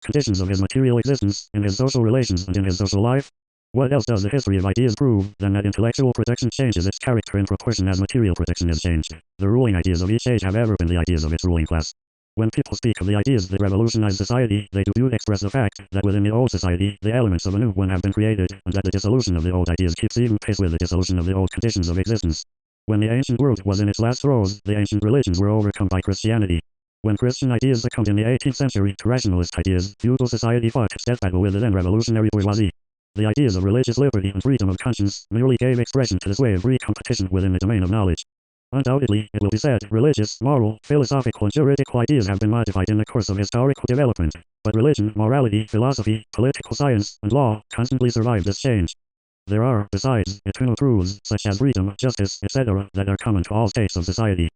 Conditions of his material existence, in his social relations and in his social life? What else does the history of ideas prove than that intellectual protection changes its character in proportion as material protection is changed? The ruling ideas of each age have ever been the ideas of its ruling class. When people speak of the ideas that revolutionize society, they do express the fact that within the old society, the elements of a new one have been created, and that the dissolution of the old ideas keeps even pace with the dissolution of the old conditions of existence. When the ancient world was in its last throes, the ancient religions were overcome by Christianity. When Christian ideas succumbed in the 18th century to rationalist ideas, feudal society fought its death battle with the then revolutionary bourgeoisie. The ideas of religious liberty and freedom of conscience merely gave expression to this way of free competition within the domain of knowledge. Undoubtedly, it will be said, religious, moral, philosophical and juridical ideas have been modified in the course of historical development, but religion, morality, philosophy, political science, and law constantly survive this change. There are, besides, eternal truths, such as freedom, justice, etc., that are common to all states of society.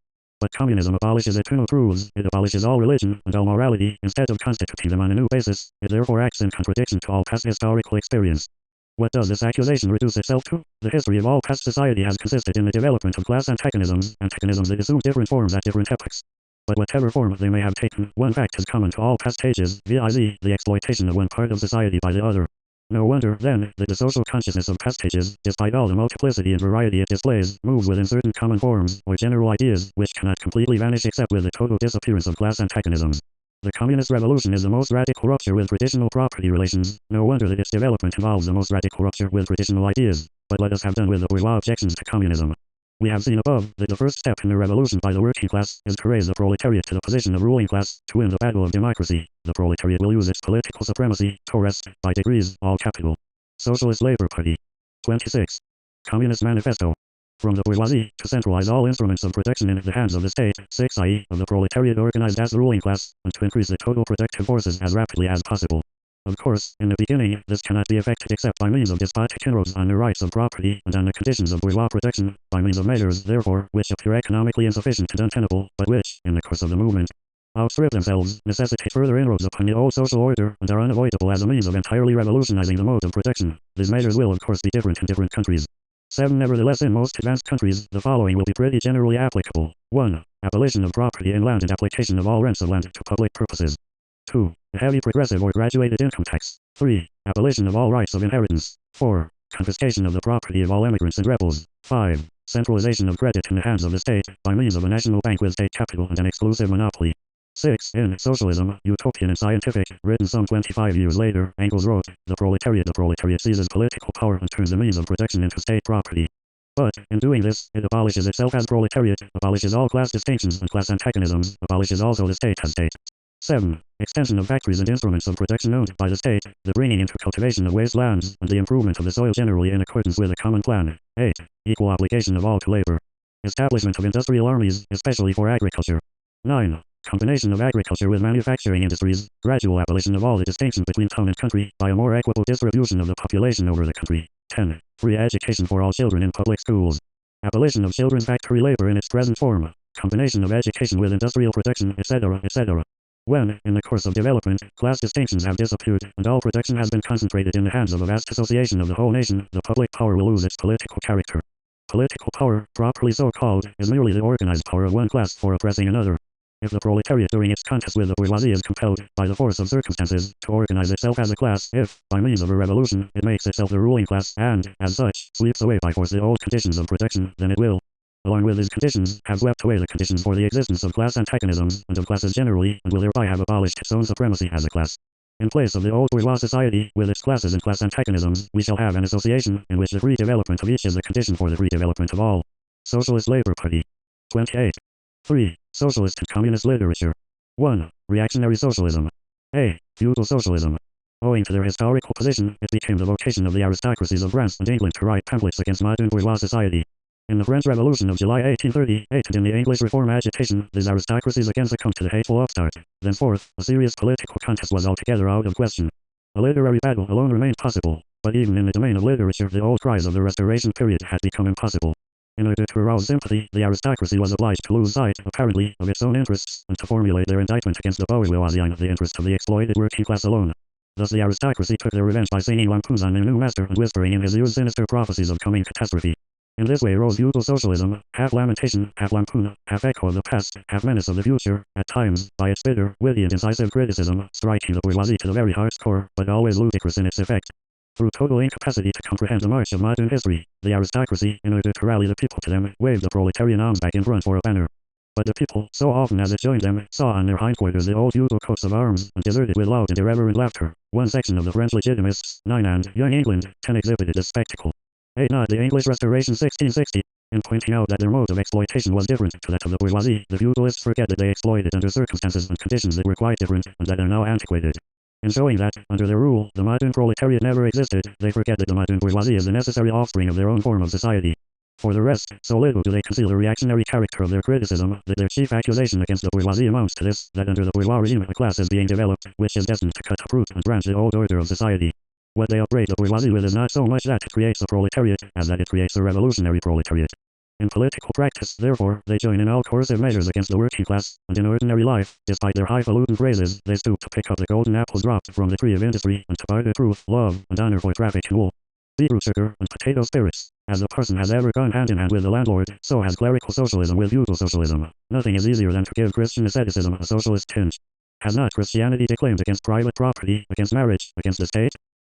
But communism abolishes eternal truths, it abolishes all religion and all morality, instead of constituting them on a new basis, it therefore acts in contradiction to all past historical experience. What does this accusation reduce itself to? The history of all past society has consisted in the development of class antagonisms that assume different forms at different epochs. But whatever form they may have taken, one fact is common to all past ages, viz., the exploitation of one part of society by the other. No wonder, then, that the social consciousness of past ages, despite all the multiplicity and variety it displays, moves within certain common forms, or general ideas, which cannot completely vanish except with the total disappearance of class antagonisms. The communist revolution is the most radical rupture with traditional property relations. No wonder that its development involves the most radical rupture with traditional ideas. But let us have done with the bourgeois objections to communism. We have seen above that the first step in the revolution by the working class is to raise the proletariat to the position of ruling class, to win the battle of democracy. The proletariat will use its political supremacy to wrest, by degrees, all capital. Socialist Labour Party. 26. Communist Manifesto. From the bourgeoisie, to centralize all instruments of protection in the hands of the state, 6 i.e., of the proletariat organized as the ruling class, and to increase the total protective forces as rapidly as possible. Of course, in the beginning, this cannot be effected except by means of despotic inroads on the rights of property and on the conditions of bourgeois protection, by means of measures, therefore, which appear economically insufficient and untenable, but which, in the course of the movement, outstrip themselves, necessitate further inroads upon the old social order, and are unavoidable as a means of entirely revolutionizing the mode of protection. These measures will of course be different in different countries. 7. Nevertheless, in most advanced countries, the following will be pretty generally applicable. 1. Abolition of property in land and application of all rents of land to public purposes. 2. A heavy progressive or graduated income tax. 3. Abolition of all rights of inheritance. 4. Confiscation of the property of all emigrants and rebels. 5. Centralization of credit in the hands of the state, by means of a national bank with state capital and an exclusive monopoly. 6. In Socialism, Utopian and Scientific, written some 25 years later, Engels wrote, The proletariat seizes political power and turns the means of protection into state property. But, in doing this, it abolishes itself as proletariat, abolishes all class distinctions and class antagonisms, abolishes also the state as state. 7. Extension of factories and instruments of protection owned by the state, the bringing into cultivation of waste lands, and the improvement of the soil generally in accordance with a common plan. 8. Equal obligation of all to labor. Establishment of industrial armies, especially for agriculture. 9. Combination of agriculture with manufacturing industries, gradual abolition of all the distinction between town and country, by a more equitable distribution of the population over the country. 10. Free education for all children in public schools. Abolition of children's factory labor in its present form. Combination of education with industrial protection, etc., etc. When, in the course of development, class distinctions have disappeared, and all protection has been concentrated in the hands of a vast association of the whole nation, the public power will lose its political character. Political power, properly so called, is merely the organized power of one class for oppressing another. If the proletariat during its contest with the bourgeoisie is compelled, by the force of circumstances, to organize itself as a class, if, by means of a revolution, it makes itself the ruling class, and, as such, sweeps away by force the old conditions of protection, then it will, along with these conditions, have swept away the conditions for the existence of class antagonisms, and of classes generally, and will thereby have abolished its own supremacy as a class. In place of the old bourgeois society, with its classes and class antagonisms, we shall have an association, in which the free development of each is the condition for the free development of all. Socialist Labour Party. 28. 3. Socialist and Communist Literature. 1. Reactionary Socialism. A. Feudal Socialism. Owing to their historical position, it became the vocation of the aristocracies of France and England to write pamphlets against modern bourgeois society. In the French Revolution of July 1838 and in the English Reform agitation, these aristocracies again succumbed to the hateful upstart. Thenceforth, a serious political contest was altogether out of question. A literary battle alone remained possible, but even in the domain of literature the old cries of the Restoration period had become impossible. In order to arouse sympathy, the aristocracy was obliged to lose sight, apparently, of its own interests, and to formulate their indictment against the bourgeoisie on the interest of the exploited working class alone. Thus the aristocracy took their revenge by singing lampoons on their new master and whispering in his ears sinister prophecies of coming catastrophe. In this way rose feudal socialism, half lamentation, half lampoon, half echo of the past, half menace of the future, at times, by its bitter, witty and incisive criticism, striking the bourgeoisie to the very heart's core, but always ludicrous in its effect. Through total incapacity to comprehend the march of modern history, the aristocracy, in order to rally the people to them, waved the proletarian arms back in front for a banner. But the people, so often as it joined them, saw on their hindquarters the old feudal coats of arms, and deserted with loud and irreverent laughter. One section of the French Legitimists, 9 and Young England, 10 exhibited this spectacle. 8 not the English Restoration 1660. In pointing out that their mode of exploitation was different to that of the bourgeoisie, the feudalists forget that they exploited under circumstances and conditions that were quite different, and that are now antiquated. In showing that, under their rule, the modern proletariat never existed, they forget that the modern bourgeoisie is the necessary offspring of their own form of society. For the rest, so little do they conceal the reactionary character of their criticism, that their chief accusation against the bourgeoisie amounts to this, that under the bourgeois regime a class is being developed, which is destined to cut uproot and branch the old order of society. What they upbraid the bourgeoisie with is not so much that it creates a proletariat, as that it creates a revolutionary proletariat. In political practice, therefore, they join in all coercive measures against the working class, and in ordinary life, despite their highfalutin phrases, they stoop to pick up the golden apples dropped from the tree of industry, and to barter truth, love, and honor for traffic in wool. beetroot sugar, and potato spirits. As the parson has ever gone hand in hand with the landlord, so has clerical socialism with feudal socialism. Nothing is easier than to give Christian asceticism a socialist tinge. Has not Christianity declaimed against private property, against marriage, against the state?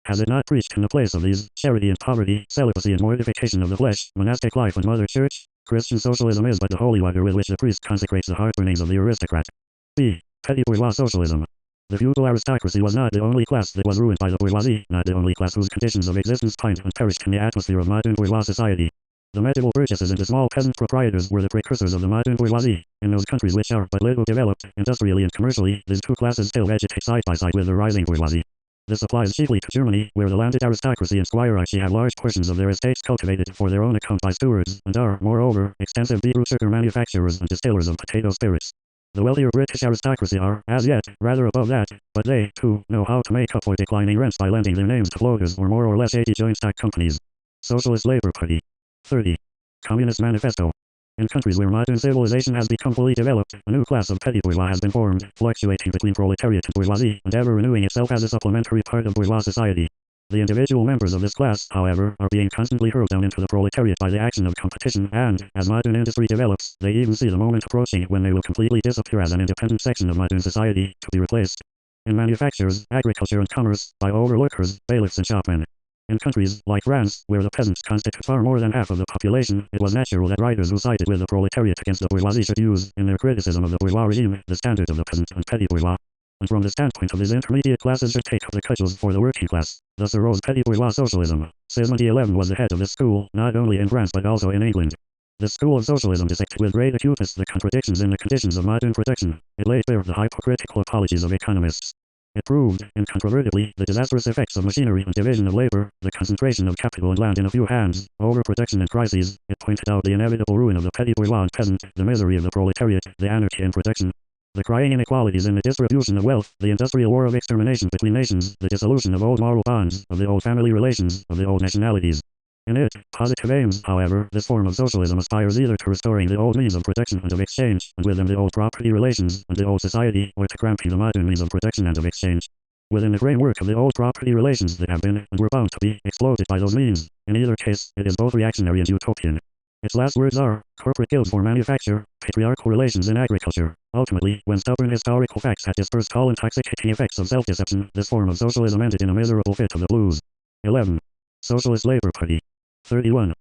Has it not preached in the place of these, charity and poverty, celibacy and mortification of the flesh, monastic life and mother church? Christian socialism is but the holy water with which the priest consecrates the heartburnings of the aristocrat. B. Petty bourgeois socialism. The feudal aristocracy was not the only class that was ruined by the bourgeoisie, not the only class whose conditions of existence pined and perished in the atmosphere of modern bourgeois society. The medieval burgesses and the small peasant proprietors were the precursors of the modern bourgeoisie. In those countries which are but little developed, industrially and commercially, these two classes still vegetate side by side with the rising bourgeoisie. This applies chiefly to Germany, where the landed aristocracy and squirearchy have large portions of their estates cultivated for their own account by stewards, and are, moreover, extensive beetroot sugar manufacturers and distillers of potato spirits. The wealthier British aristocracy are, as yet, rather above that, but they, too, know how to make up for declining rents by lending their names to floaters or more or less shady joint stock companies. Socialist Labour Party. 30. Communist Manifesto. In countries where modern civilization has become fully developed, a new class of petty bourgeois has been formed, fluctuating between proletariat and bourgeoisie, and ever renewing itself as a supplementary part of bourgeois society. The individual members of this class, however, are being constantly hurled down into the proletariat by the action of competition, and, as modern industry develops, they even see the moment approaching when they will completely disappear as an independent section of modern society, to be replaced in manufactures, agriculture and commerce, by overlookers, bailiffs and shopmen. In countries, like France, where the peasants constitute far more than half of the population, it was natural that writers who sided with the proletariat against the bourgeoisie should use, in their criticism of the bourgeois regime, the standard of the peasant and petty bourgeois. And from the standpoint of these intermediate classes should take up the cudgels for the working class. Thus arose petty bourgeois socialism. Sigmund XI was the head of this school, not only in France but also in England. This school of socialism dissected with great acuteness the contradictions in the conditions of modern production. It laid bare the hypocritical apologies of economists. It proved, incontrovertibly, the disastrous effects of machinery and division of labor, the concentration of capital and land in a few hands, overproduction and crises. It pointed out the inevitable ruin of the petty bourgeois and peasant, the misery of the proletariat, the anarchy in production, the crying inequalities in the distribution of wealth, the industrial war of extermination between nations, the dissolution of old moral bonds, of the old family relations, of the old nationalities. In it, positive aims, however, this form of socialism aspires either to restoring the old means of production and of exchange, and with them the old property relations, and the old society, or to cramping the modern means of production and of exchange. Within the framework of the old property relations that have been, and were bound to be, exploded by those means. In either case, it is both reactionary and utopian. Its last words are, corporate guilds for manufacture, patriarchal relations in agriculture. Ultimately, when stubborn historical facts had dispersed all intoxicating effects of self-deception, this form of socialism ended in a miserable fit of the blues. 11. Socialist Labour Party. 31.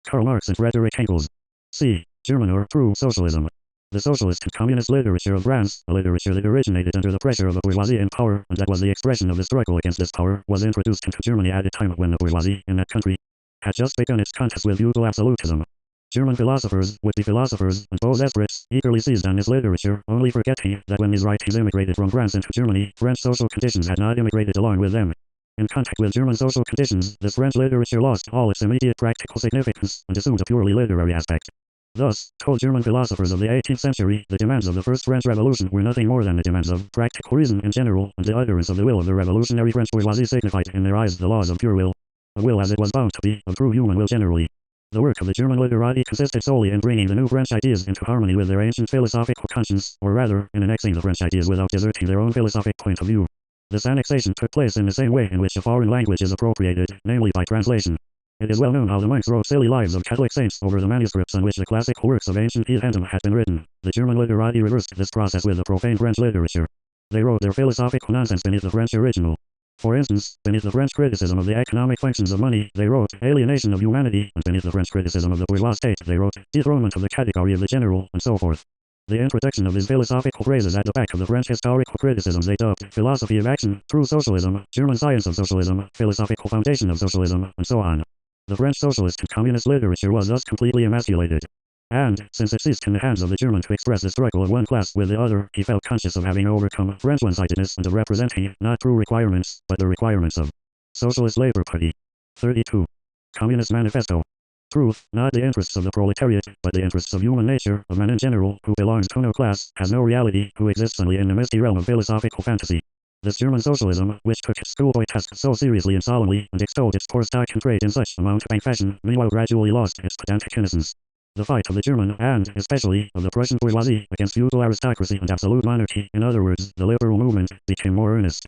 Karl Marx and Friedrich Engels. C. German or true socialism. The socialist and communist literature of France, a literature that originated under the pressure of the bourgeoisie in power, and that was the expression of the struggle against this power, was introduced into Germany at a time when the bourgeoisie, in that country, had just begun its contest with feudal absolutism. German philosophers, would-be philosophers, and beaux esprits, eagerly seized on this literature, only forgetting that when these writings immigrated from France into Germany, French social conditions had not immigrated along with them. In contact with German social conditions, this French literature lost all its immediate practical significance, and assumed a purely literary aspect. Thus, told German philosophers of the 18th century, the demands of the First French Revolution were nothing more than the demands of practical reason in general, and the utterance of the will of the revolutionary French bourgeoisie signified in their eyes the laws of pure will. A will as it was bound to be, of true human will generally. The work of the German literati consisted solely in bringing the new French ideas into harmony with their ancient philosophical conscience, or rather, in annexing the French ideas without deserting their own philosophic point of view. This annexation took place in the same way in which a foreign language is appropriated, namely by translation. It is well known how the monks wrote silly lives of Catholic saints over the manuscripts on which the classical works of ancient heathendom had been written. The German literati reversed this process with the profane French literature. They wrote their philosophical nonsense beneath the French original. For instance, beneath the French criticism of the economic functions of money, they wrote alienation of humanity, and beneath the French criticism of the bourgeois state, they wrote dethronement of the category of the general, and so forth. The introduction of these philosophical phrases at the back of the French historical criticism they dubbed philosophy of action, true socialism, German science of socialism, philosophical foundation of socialism, and so on. The French socialist and communist literature was thus completely emasculated. And, since it ceased in the hands of the German to express the struggle of one class with the other, he felt conscious of having overcome French one-sidedness and of representing, not true requirements, but the requirements of Socialist Labour Party. 32. Communist Manifesto. Truth, not the interests of the proletariat, but the interests of human nature, of men in general, who belongs to no class, has no reality, who exists only in the misty realm of philosophical fantasy. This German socialism, which took its schoolboy task so seriously and solemnly, and extolled its poor stock and trade in such a mountebank fashion, meanwhile gradually lost its pedantic innocence. The fight of the German, and, especially, of the Prussian bourgeoisie, against feudal aristocracy and absolute monarchy, in other words, the liberal movement, became more earnest.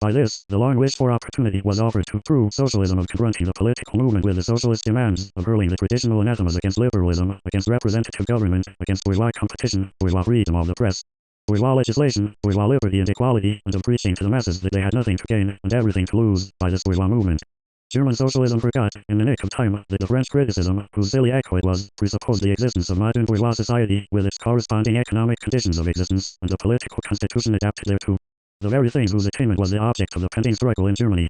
By this, the long-wished-for opportunity was offered to prove socialism of confronting the political movement with the socialist demands, of hurling the traditional anathemas against liberalism, against representative government, against bourgeois competition, bourgeois freedom of the press, bourgeois legislation, bourgeois liberty and equality, and of preaching to the masses that they had nothing to gain and everything to lose by this bourgeois movement. German socialism forgot, in the nick of time, that the French criticism, whose silly echo it was, presupposed the existence of modern bourgeois society, with its corresponding economic conditions of existence, and the political constitution adapted thereto. The very thing whose attainment was the object of the pending struggle in Germany.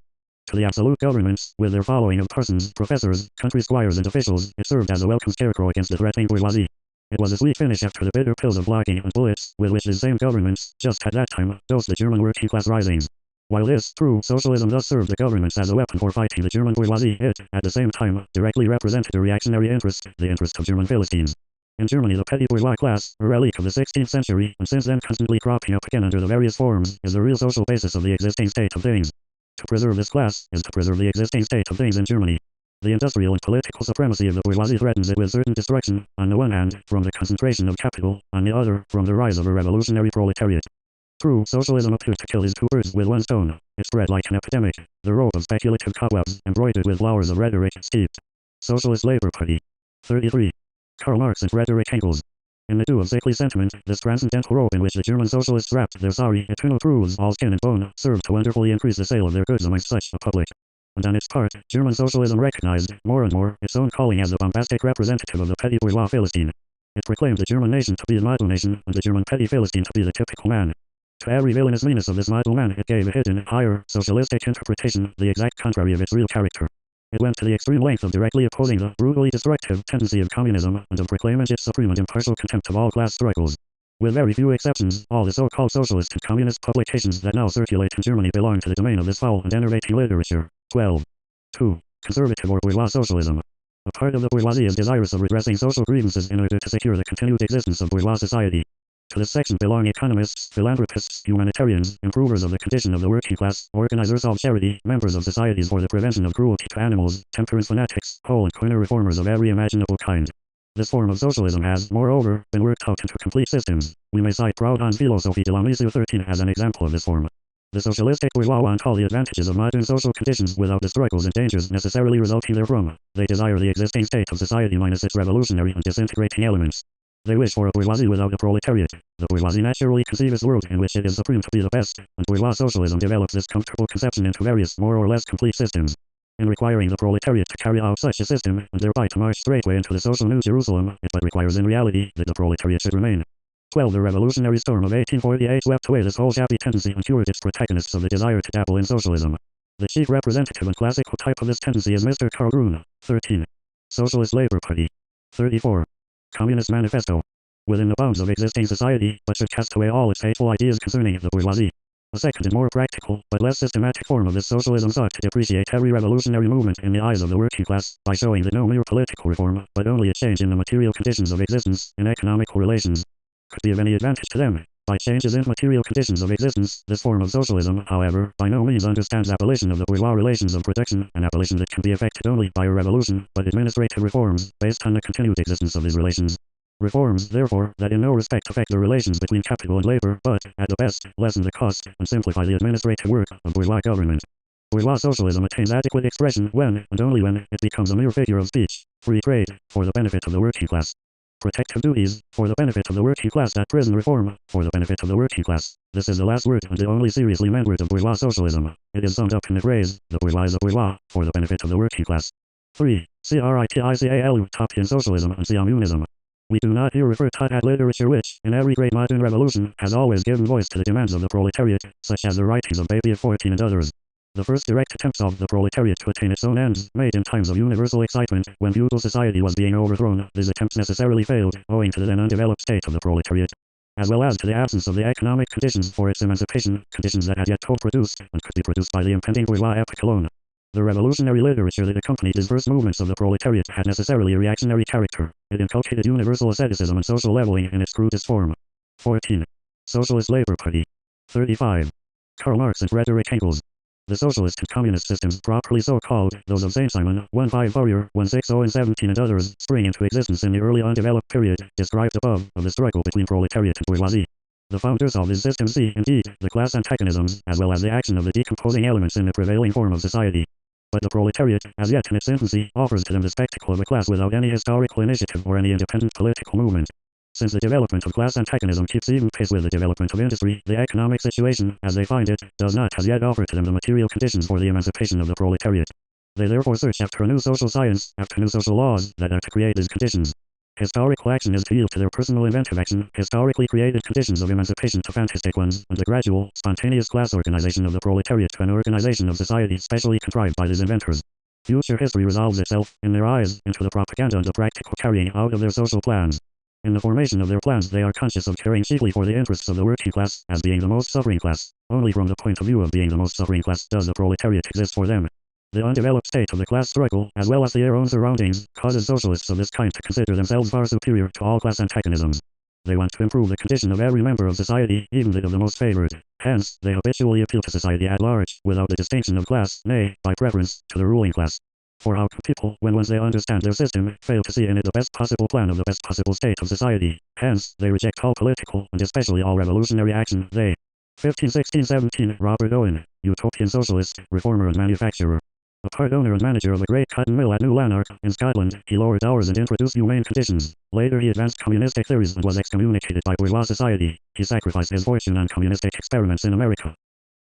To the absolute governments, with their following of parsons, professors, country squires and officials, it served as a welcome scarecrow against the threatening bourgeoisie. It was a sweet finish after the bitter pills of blocking and bullets, with which the same governments, just at that time, dosed the German working class risings. While this, true, socialism thus served the governments as a weapon for fighting the German bourgeoisie, it, at the same time, directly represented a reactionary interest, the interest of German Philistines. In Germany, the petty bourgeois class, a relic of the 16th century, and since then constantly cropping up again under the various forms, is the real social basis of the existing state of things. To preserve this class, is to preserve the existing state of things in Germany. The industrial and political supremacy of the bourgeoisie threatens it with certain destruction, on the one hand, from the concentration of capital, on the other, from the rise of a revolutionary proletariat. True, socialism appeared to kill his two birds with one stone. It spread like an epidemic, the robe of speculative cobwebs, embroidered with flowers of rhetoric, steeped. Socialist Labor Party. 33. Karl Marx and Frederick Engels. In the dew of sickly sentiment, this transcendental robe in which the German socialists wrapped their sorry, eternal truths, all skin and bone, served to wonderfully increase the sale of their goods amongst such a public. And on its part, German socialism recognized, more and more, its own calling as the bombastic representative of the petty bourgeois Philistine. It proclaimed the German nation to be the model nation, and the German petty Philistine to be the typical man. To every villainous meanness of this model man it gave a hidden, higher, socialistic interpretation, the exact contrary of its real character. It went to the extreme length of directly opposing the brutally destructive tendency of communism, and of proclaiming its supreme and impartial contempt of all class struggles. With very few exceptions, all the so-called socialist and communist publications that now circulate in Germany belong to the domain of this foul and enervating literature. 12. 2. Conservative or bourgeois socialism. A part of the bourgeoisie is desirous of redressing social grievances in order to secure the continued existence of bourgeois society. To this section belong economists, philanthropists, humanitarians, improvers of the condition of the working class, organizers of charity, members of societies for the prevention of cruelty to animals, temperance fanatics, hole and corner reformers of every imaginable kind. This form of socialism has, moreover, been worked out into complete systems. We may cite Proudhon's Philosophie de la Mesure 13 as an example of this form. The socialistic bourgeois want all the advantages of modern social conditions without the struggles and dangers necessarily resulting therefrom. They desire the existing state of society minus its revolutionary and disintegrating elements. They wish for a bourgeoisie without a proletariat. The bourgeoisie naturally conceives a world in which it is supreme to be the best, and bourgeois socialism develops this comfortable conception into various more or less complete systems. In requiring the proletariat to carry out such a system, and thereby to march straightway into the social New Jerusalem, it but requires in reality that the proletariat should remain. 12. The revolutionary storm of 1848 swept away this whole shabby tendency and cured its protagonists of the desire to dabble in socialism. The chief representative and classical type of this tendency is Mr. Karl. 13. Socialist Labor Party. 34. Communist Manifesto. Within the bounds of existing society, but should cast away all its hateful ideas concerning the bourgeoisie. A second and more practical, but less systematic form of this socialism sought to depreciate every revolutionary movement in the eyes of the working class, by showing that no mere political reform, but only a change in the material conditions of existence, in economical relations, could be of any advantage to them. By changes in material conditions of existence, this form of socialism, however, by no means understands abolition of the bourgeois relations of production, an abolition that can be effected only by a revolution, but administrative reforms, based on the continued existence of these relations. Reforms, therefore, that in no respect affect the relations between capital and labor, but, at the best, lessen the cost, and simplify the administrative work, of bourgeois government. Bourgeois socialism attains adequate expression when, and only when, it becomes a mere figure of speech. Free trade, for the benefit of the working class. Protective duties, for the benefit of the working class. That prison reform, for the benefit of the working class. This is the last word and the only seriously meant word of bourgeois socialism. It is summed up in the phrase, the bourgeois is a bourgeois, for the benefit of the working class. 3. Critical utopian socialism and communism. We do not here refer to that literature which, in every great modern revolution, has always given voice to the demands of the proletariat, such as the writings of Baby of 14 and others. The first direct attempts of the proletariat to attain its own ends, made in times of universal excitement, when feudal society was being overthrown, these attempts necessarily failed, owing to the then undeveloped state of the proletariat, as well as to the absence of the economic conditions for its emancipation, conditions that had yet to be produced, and could be produced by the impending bourgeois epoch alone. The revolutionary literature that accompanied these first movements of the proletariat had necessarily a reactionary character. It inculcated universal asceticism and social leveling in its crudest form. 14. Socialist Labor Party. 35. Karl Marx and Frederick Engels. The socialist and communist systems, properly so called, those of St. Simon, 15 Fourier, 160 and 17 and others, spring into existence in the early undeveloped period, described above, of the struggle between proletariat and bourgeoisie. The founders of this system see, indeed, the class antagonisms, as well as the action of the decomposing elements in the prevailing form of society. But the proletariat, as yet in its infancy, offers to them the spectacle of a class without any historical initiative or any independent political movement. Since the development of class antagonism keeps even pace with the development of industry, the economic situation, as they find it, does not as yet offer to them the material conditions for the emancipation of the proletariat. They therefore search after a new social science, after new social laws, that are to create these conditions. Historical action is to yield to their personal inventive action historically created conditions of emancipation to fantastic ones, and the gradual, spontaneous class organization of the proletariat to an organization of society specially contrived by these inventors. Future history resolves itself, in their eyes, into the propaganda and the practical carrying out of their social plans. In the formation of their plans they are conscious of caring chiefly for the interests of the working class, as being the most suffering class. Only from the point of view of being the most suffering class does the proletariat exist for them. The undeveloped state of the class struggle, as well as their own surroundings, causes socialists of this kind to consider themselves far superior to all class antagonisms. They want to improve the condition of every member of society, even that of the most favored. Hence, they habitually appeal to society at large, without the distinction of class, nay, by preference, to the ruling class. For how can people, when once they understand their system, fail to see in it the best possible plan of the best possible state of society? Hence, they reject all political, and especially all revolutionary action. They. 1516-17 Robert Owen, Utopian socialist, reformer and manufacturer. A part owner and manager of a great cotton mill at New Lanark, in Scotland, he lowered hours and introduced humane conditions. Later he advanced communistic theories and was excommunicated by bourgeois society. He sacrificed his fortune on communistic experiments in America.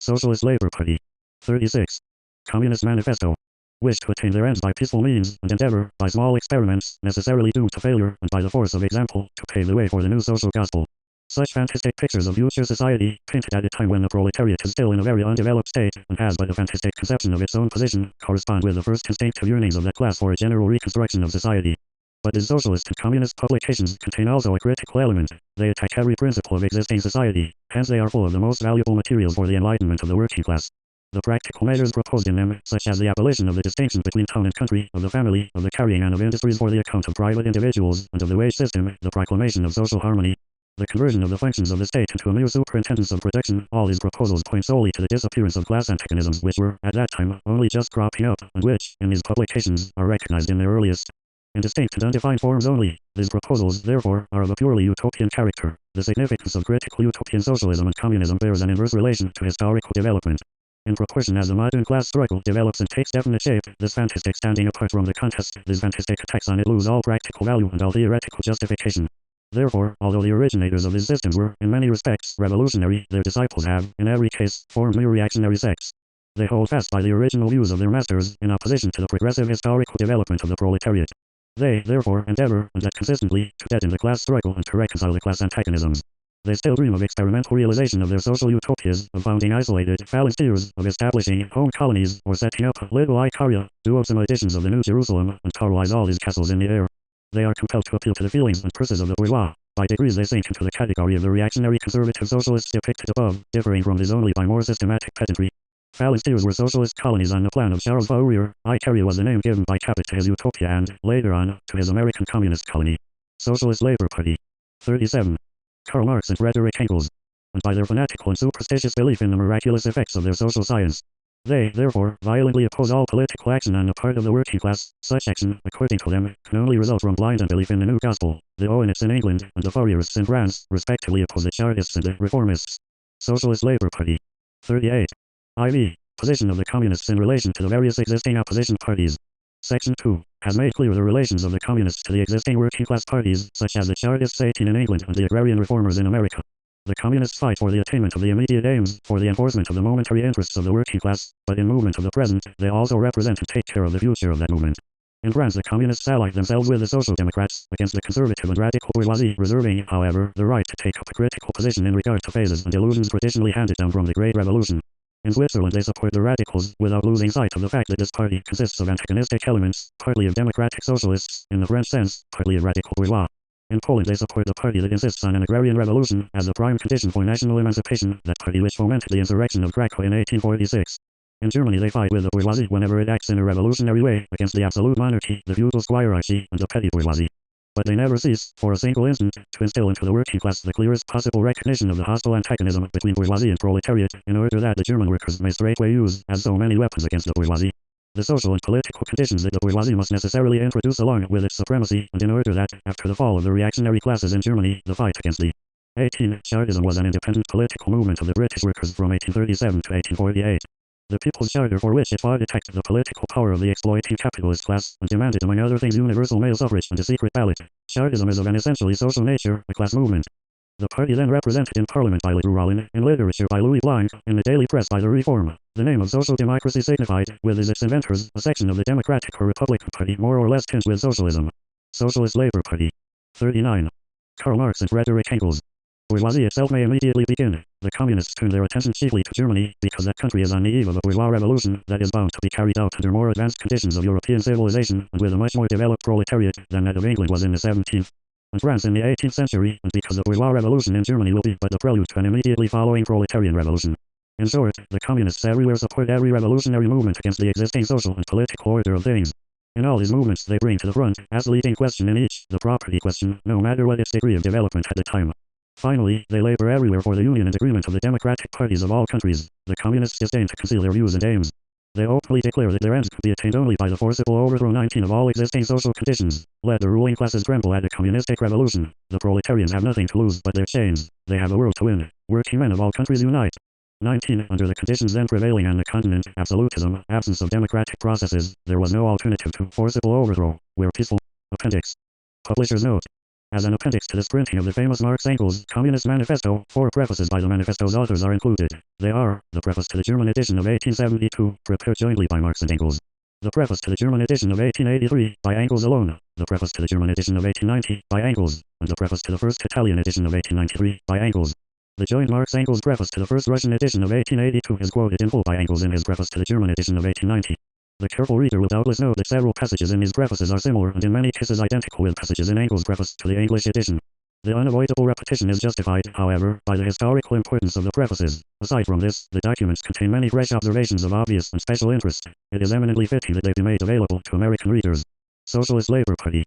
Socialist Labour Party. 36. Communist Manifesto. Wish to attain their ends by peaceful means, and endeavor, by small experiments, necessarily doomed to failure, and by the force of example, to pave the way for the new social gospel. Such fantastic pictures of future society, painted at a time when the proletariat is still in a very undeveloped state, and has but a fantastic conception of its own position, correspond with the first instinctive yearnings of that class for a general reconstruction of society. But these socialist and communist publications contain also a critical element. They attack every principle of existing society, hence they are full of the most valuable materials for the enlightenment of the working class. The practical measures proposed in them, such as the abolition of the distinction between town and country, of the family, of the carrying on of industries for the account of private individuals, and of the wage system, the proclamation of social harmony, the conversion of the functions of the state into a mere superintendence of production, all these proposals point solely to the disappearance of class antagonisms which were, at that time, only just cropping up, and which, in these publications, are recognized in their earliest, indistinct and undefined forms only. These proposals, therefore, are of a purely utopian character. The significance of critical utopian socialism and communism bears an inverse relation to historical development. In proportion as the modern class struggle develops and takes definite shape, this fantastic standing apart from the contest, these fantastic attacks on it lose all practical value and all theoretical justification. Therefore, although the originators of this system were, in many respects, revolutionary, their disciples have, in every case, formed mere reactionary sects. They hold fast by the original views of their masters, in opposition to the progressive historical development of the proletariat. They, therefore, endeavor, and act consistently, to deaden the class struggle and to reconcile the class antagonisms. They still dream of experimental realization of their social utopias, of founding isolated phalansteres, of establishing home colonies, or setting up little Icaria, do some editions of the New Jerusalem, and totalize all these castles in the air. They are compelled to appeal to the feelings and purses of the bourgeois. By degrees they sink into the category of the reactionary conservative socialists depicted above, differing from these only by more systematic pedantry. Phalansteres were socialist colonies on the plan of Charles Fourier. Icaria was the name given by Capet to his utopia and, later on, to his American Communist colony. Socialist Labour Party. 37. Karl Marx and Frederick Engels. And by their fanatical and superstitious belief in the miraculous effects of their social science. They, therefore, violently oppose all political action on the part of the working class. Such action, according to them, can only result from blind unbelief in the new gospel. The Owenists in England, and the Fourierists in France, respectively oppose the Chartists and the Reformists. Socialist Labour Party. 38. IV. Position of the Communists in relation to the various existing opposition parties. Section 2. Has made clear the relations of the Communists to the existing working class parties, such as the Chartists 18 in England and the Agrarian Reformers in America. The Communists fight for the attainment of the immediate aims, for the enforcement of the momentary interests of the working class, but in movement of the present, they also represent and take care of the future of that movement. In France the Communists allied themselves with the Social Democrats, against the conservative and radical bourgeoisie, reserving, however, the right to take up a critical position in regard to phases and illusions traditionally handed down from the Great Revolution. In Switzerland they support the radicals, without losing sight of the fact that this party consists of antagonistic elements, partly of democratic socialists, in the French sense, partly of radical bourgeois. In Poland they support the party that insists on an agrarian revolution as the prime condition for national emancipation, that party which fomented the insurrection of Krakow in 1846. In Germany they fight with the bourgeoisie whenever it acts in a revolutionary way, against the absolute monarchy, the feudal squirearchy, and the petty bourgeoisie. But they never cease, for a single instant, to instill into the working class the clearest possible recognition of the hostile antagonism between bourgeoisie and proletariat, in order that the German workers may straightway use, as so many weapons against the bourgeoisie, the social and political conditions that the bourgeoisie must necessarily introduce along with its supremacy, and in order that, after the fall of the reactionary classes in Germany, the fight against the 18. Chartism was an independent political movement of the British workers from 1837 to 1848. The People's Charter, for which it fought, attacked the political power of the exploiting capitalist class and demanded, among other things, universal male suffrage and a secret ballot. Chartism is of an essentially social nature, a class movement. The party then represented in Parliament by Le Rollin, in literature by Louis Blanc, in the daily press by the Reform. The name of social democracy signified, with its inventors, a section of the Democratic or Republican Party more or less tinged with socialism. Socialist Labour Party. 39. Karl Marx and Frederick Engels. Bourgeoisie itself may immediately begin. The communists turn their attention chiefly to Germany, because that country is on the eve of a bourgeois revolution that is bound to be carried out under more advanced conditions of European civilization and with a much more developed proletariat than that of England was in the 17th and France in the 18th century, and because the bourgeois revolution in Germany will be but the prelude to an immediately following proletarian revolution. In short, the communists everywhere support every revolutionary movement against the existing social and political order of things. In all these movements they bring to the front, as the leading question in each, the property question, no matter what its degree of development at the time. Finally, they labor everywhere for the union and agreement of the democratic parties of all countries. The communists disdain to conceal their views and aims. They openly declare that their ends could be attained only by the forcible overthrow 19 of all existing social conditions. Let the ruling classes tremble at a communistic revolution. The proletarians have nothing to lose but their chains. They have a world to win. Working men of all countries unite. 19. Under the conditions then prevailing on the continent, absolutism, absence of democratic processes, there was no alternative to forcible overthrow, where peaceful. Appendix. Publisher's note. As an appendix to this printing of the famous Marx-Engels Communist Manifesto, 4 prefaces by the manifesto's authors are included. They are, the preface to the German edition of 1872, prepared jointly by Marx and Engels. The preface to the German edition of 1883, by Engels alone. The preface to the German edition of 1890, by Engels. And the preface to the first Italian edition of 1893, by Engels. The joint Marx-Engels preface to the first Russian edition of 1882 is quoted in full by Engels in his preface to the German edition of 1890. The careful reader will doubtless note that several passages in these prefaces are similar and in many cases identical with passages in Engels' preface to the English edition. The unavoidable repetition is justified, however, by the historical importance of the prefaces. Aside from this, the documents contain many fresh observations of obvious and special interest. It is eminently fitting that they be made available to American readers. Socialist Labour Party.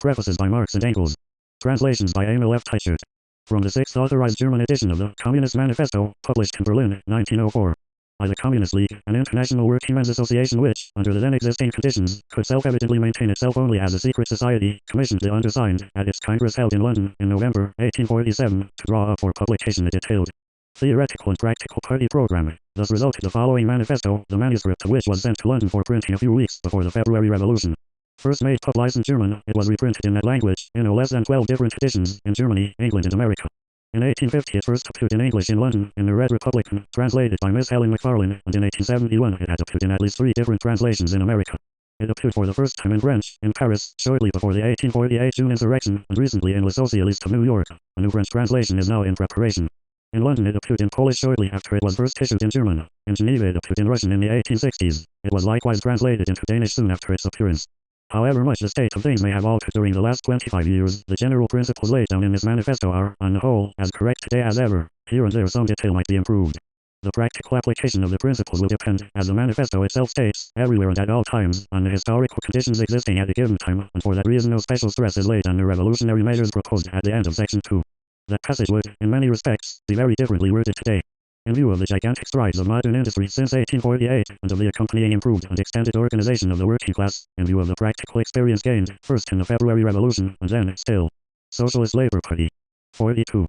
Prefaces by Marx and Engels. Translations by Emil F. Teichert. From the 6th authorized German edition of the Communist Manifesto, published in Berlin, 1904. By the Communist League, an international working men's association which, under the then existing conditions, could self-evidently maintain itself only as a secret society, commissioned the undersigned, at its Congress held in London, in November, 1847, to draw up for publication a detailed theoretical and practical party program. Thus resulted the following manifesto, the manuscript of which was sent to London for printing a few weeks before the February Revolution. First made published in German, it was reprinted in that language, in no less than 12 different editions, in Germany, England and America. In 1850 it first appeared in English in London, in the Red Republican, translated by Miss Helen Macfarlane, and in 1871 it had appeared in at least 3 different translations in America. It appeared for the first time in French, in Paris, shortly before the 1848 June insurrection, and recently in Le Socialiste of New York. A new French translation is now in preparation. In London it appeared in Polish shortly after it was first issued in German. In Geneva it appeared in Russian in the 1860s. It was likewise translated into Danish soon after its appearance. However much the state of things may have altered during the last 25 years, the general principles laid down in this manifesto are, on the whole, as correct today as ever. Here and there some detail might be improved. The practical application of the principles will depend, as the manifesto itself states, everywhere and at all times, on the historical conditions existing at a given time, and for that reason no special stress is laid on the revolutionary measures proposed at the end of section 2. That passage would, in many respects, be very differently worded today. In view of the gigantic strides of modern industry since 1848, and of the accompanying improved and extended organization of the working class, in view of the practical experience gained, first in the February Revolution, and then, still, Socialist Labour Party. 42.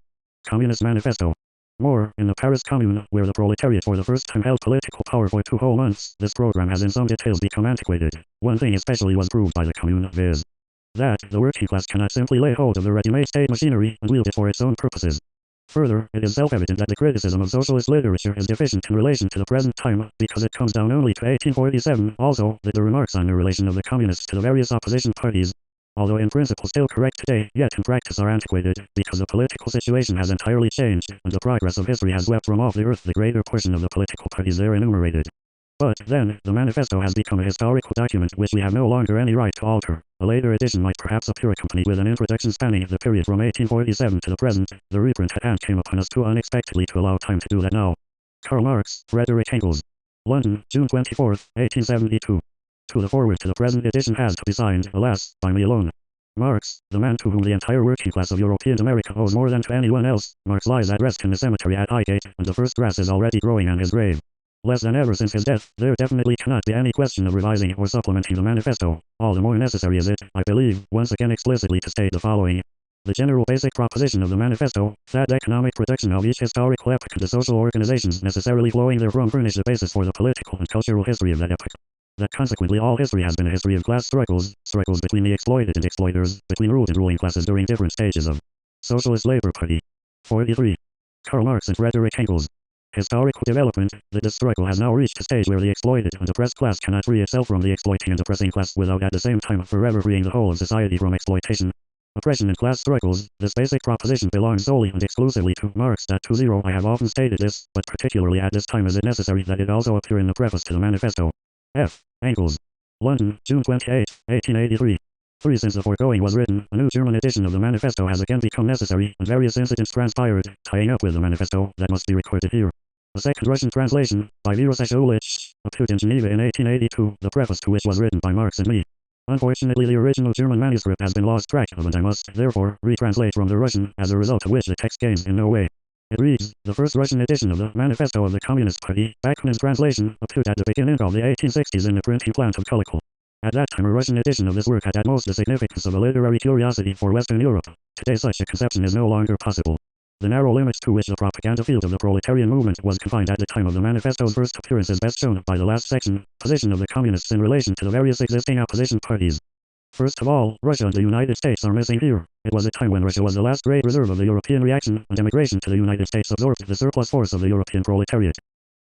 Communist Manifesto. More, in the Paris Commune, where the proletariat for the first time held political power for 2 whole months, this program has in some details become antiquated. One thing especially was proved by the Commune, viz. that the working class cannot simply lay hold of the ready-made state machinery and wield it for its own purposes. Further, it is self-evident that the criticism of socialist literature is deficient in relation to the present time, because it comes down only to 1847, also, that the remarks on the relation of the communists to the various opposition parties, although in principle still correct today, yet in practice are antiquated, because the political situation has entirely changed, and the progress of history has swept from off the earth the greater portion of the political parties there enumerated. But, then, the manifesto has become a historical document which we have no longer any right to alter. A later edition might perhaps appear accompanied with an introduction spanning the period from 1847 to the present. The reprint at hand came upon us too unexpectedly to allow time to do that now. Karl Marx, Frederick Engels. London, June 24, 1872. To the foreword to the present edition has to be signed, alas, by me alone. Marx, the man to whom the entire working class of European America owes more than to anyone else. Marx lies at rest in the cemetery at Highgate, and the first grass is already growing on his grave. Less than ever since his death, there definitely cannot be any question of revising or supplementing the manifesto. All the more necessary is it, I believe, once again explicitly to state the following. The general basic proposition of the manifesto, that economic production of each historical epoch and the social organizations necessarily flowing therefrom furnish the basis for the political and cultural history of that epoch. That consequently all history has been a history of class struggles between the exploited and exploiters, between ruled and ruling classes during different stages of Socialist Labor Party. 43. Karl Marx and Frederick Engels. Historical development, this struggle has now reached a stage where the exploited and oppressed class cannot free itself from the exploiting and oppressing class without at the same time forever freeing the whole of society from exploitation. Oppression and class struggles, this basic proposition belongs solely and exclusively to Marx. 20. I have often stated this, but particularly at this time is it necessary that it also appear in the preface to the manifesto. F. Engels. London, June 28, 1883. 3. Since the foregoing was written, a new German edition of the manifesto has again become necessary, and various incidents transpired, tying up with the manifesto, that must be recorded here. A second Russian translation, by Vyacheslav Ulich, appeared in Geneva in 1882, the preface to which was written by Marx and me. Unfortunately, the original German manuscript has been lost track of, and I must, therefore, retranslate from the Russian, as a result of which the text gains in no way. It reads, the first Russian edition of the Manifesto of the Communist Party, Bakunin's translation, appeared at the beginning of the 1860s in the printing plant of Kulikov. At that time a Russian edition of this work had at most the significance of a literary curiosity for Western Europe. Today such a conception is no longer possible. The narrow limits to which the propaganda field of the proletarian movement was confined at the time of the manifesto's first appearance is best shown by the last section, position of the communists in relation to the various existing opposition parties. First of all, Russia and the United States are missing here. It was a time when Russia was the last great reserve of the European reaction, and emigration to the United States absorbed the surplus force of the European proletariat.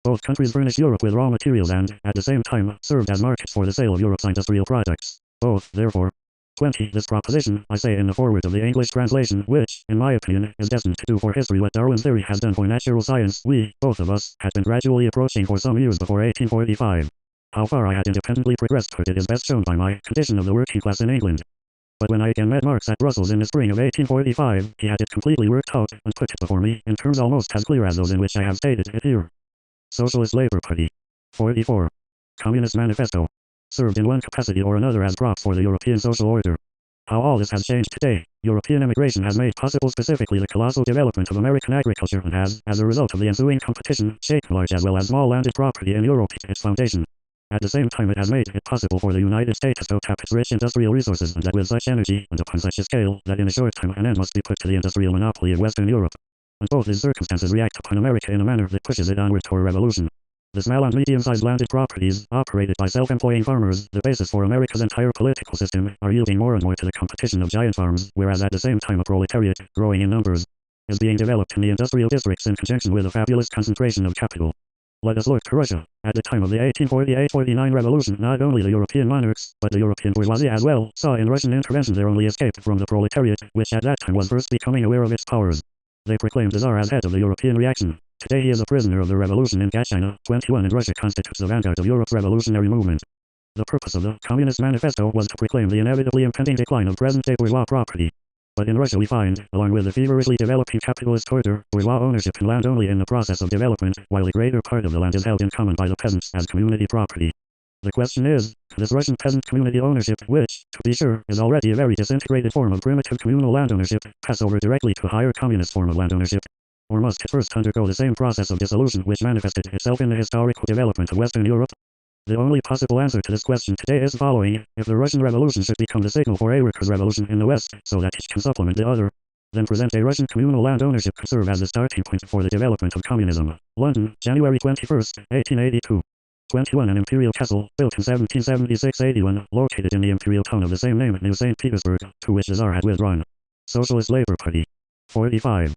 Both countries furnished Europe with raw materials and, at the same time, served as markets for the sale of Europe's industrial products. Both, therefore. 20. This proposition, I say in the foreword of the English translation, which, in my opinion, is destined to do for history what Darwin's theory has done for natural science, we, both of us, had been gradually approaching for some years before 1845. How far I had independently progressed toward it is best shown by my condition of the working class in England. But when I again met Marx at Brussels in the spring of 1845, he had it completely worked out, and put it before me, in terms almost as clear as those in which I have stated it here. Socialist Labor Party. 44. Communist Manifesto. Served in one capacity or another as props for the European social order. How all this has changed today. European immigration has made possible specifically the colossal development of American agriculture and has, as a result of the ensuing competition, shaken large as well as small landed property in Europe to its foundation. At the same time it has made it possible for the United States to tap its rich industrial resources, and that with such energy, and upon such a scale, that in a short time an end must be put to the industrial monopoly of Western Europe. And both these circumstances react upon America in a manner that pushes it onward toward revolution. The small and medium-sized landed properties, operated by self-employing farmers, the basis for America's entire political system, are yielding more and more to the competition of giant farms, whereas at the same time a proletariat, growing in numbers, is being developed in the industrial districts in conjunction with a fabulous concentration of capital. Let us look to Russia. At the time of the 1848-49 revolution, not only the European monarchs, but the European bourgeoisie as well, saw in Russian intervention their only escape from the proletariat, which at that time was first becoming aware of its powers. They proclaimed the Tsar as head of the European reaction. Today he is a prisoner of the revolution in China. 21 and Russia constitutes the vanguard of Europe's revolutionary movement. The purpose of the Communist Manifesto was to proclaim the inevitably impending decline of present-day bourgeois property. But in Russia we find, along with the feverishly developing capitalist order, bourgeois ownership in land only in the process of development, while the greater part of the land is held in common by the peasants as community property. The question is, can this Russian peasant community ownership, which, to be sure, is already a very disintegrated form of primitive communal land ownership, pass over directly to a higher communist form of land ownership? Or must it first undergo the same process of dissolution which manifested itself in the historical development of Western Europe? The only possible answer to this question today is the following. If the Russian Revolution should become the signal for a workers' revolution in the West, so that each can supplement the other, then present-day Russian communal land ownership could serve as the starting point for the development of communism. London, January 21, 1882. 21. An imperial castle, built in 1776-81, located in the imperial town of the same name near St. Petersburg, to which the Tsar had withdrawn. Socialist Labor Party. 45.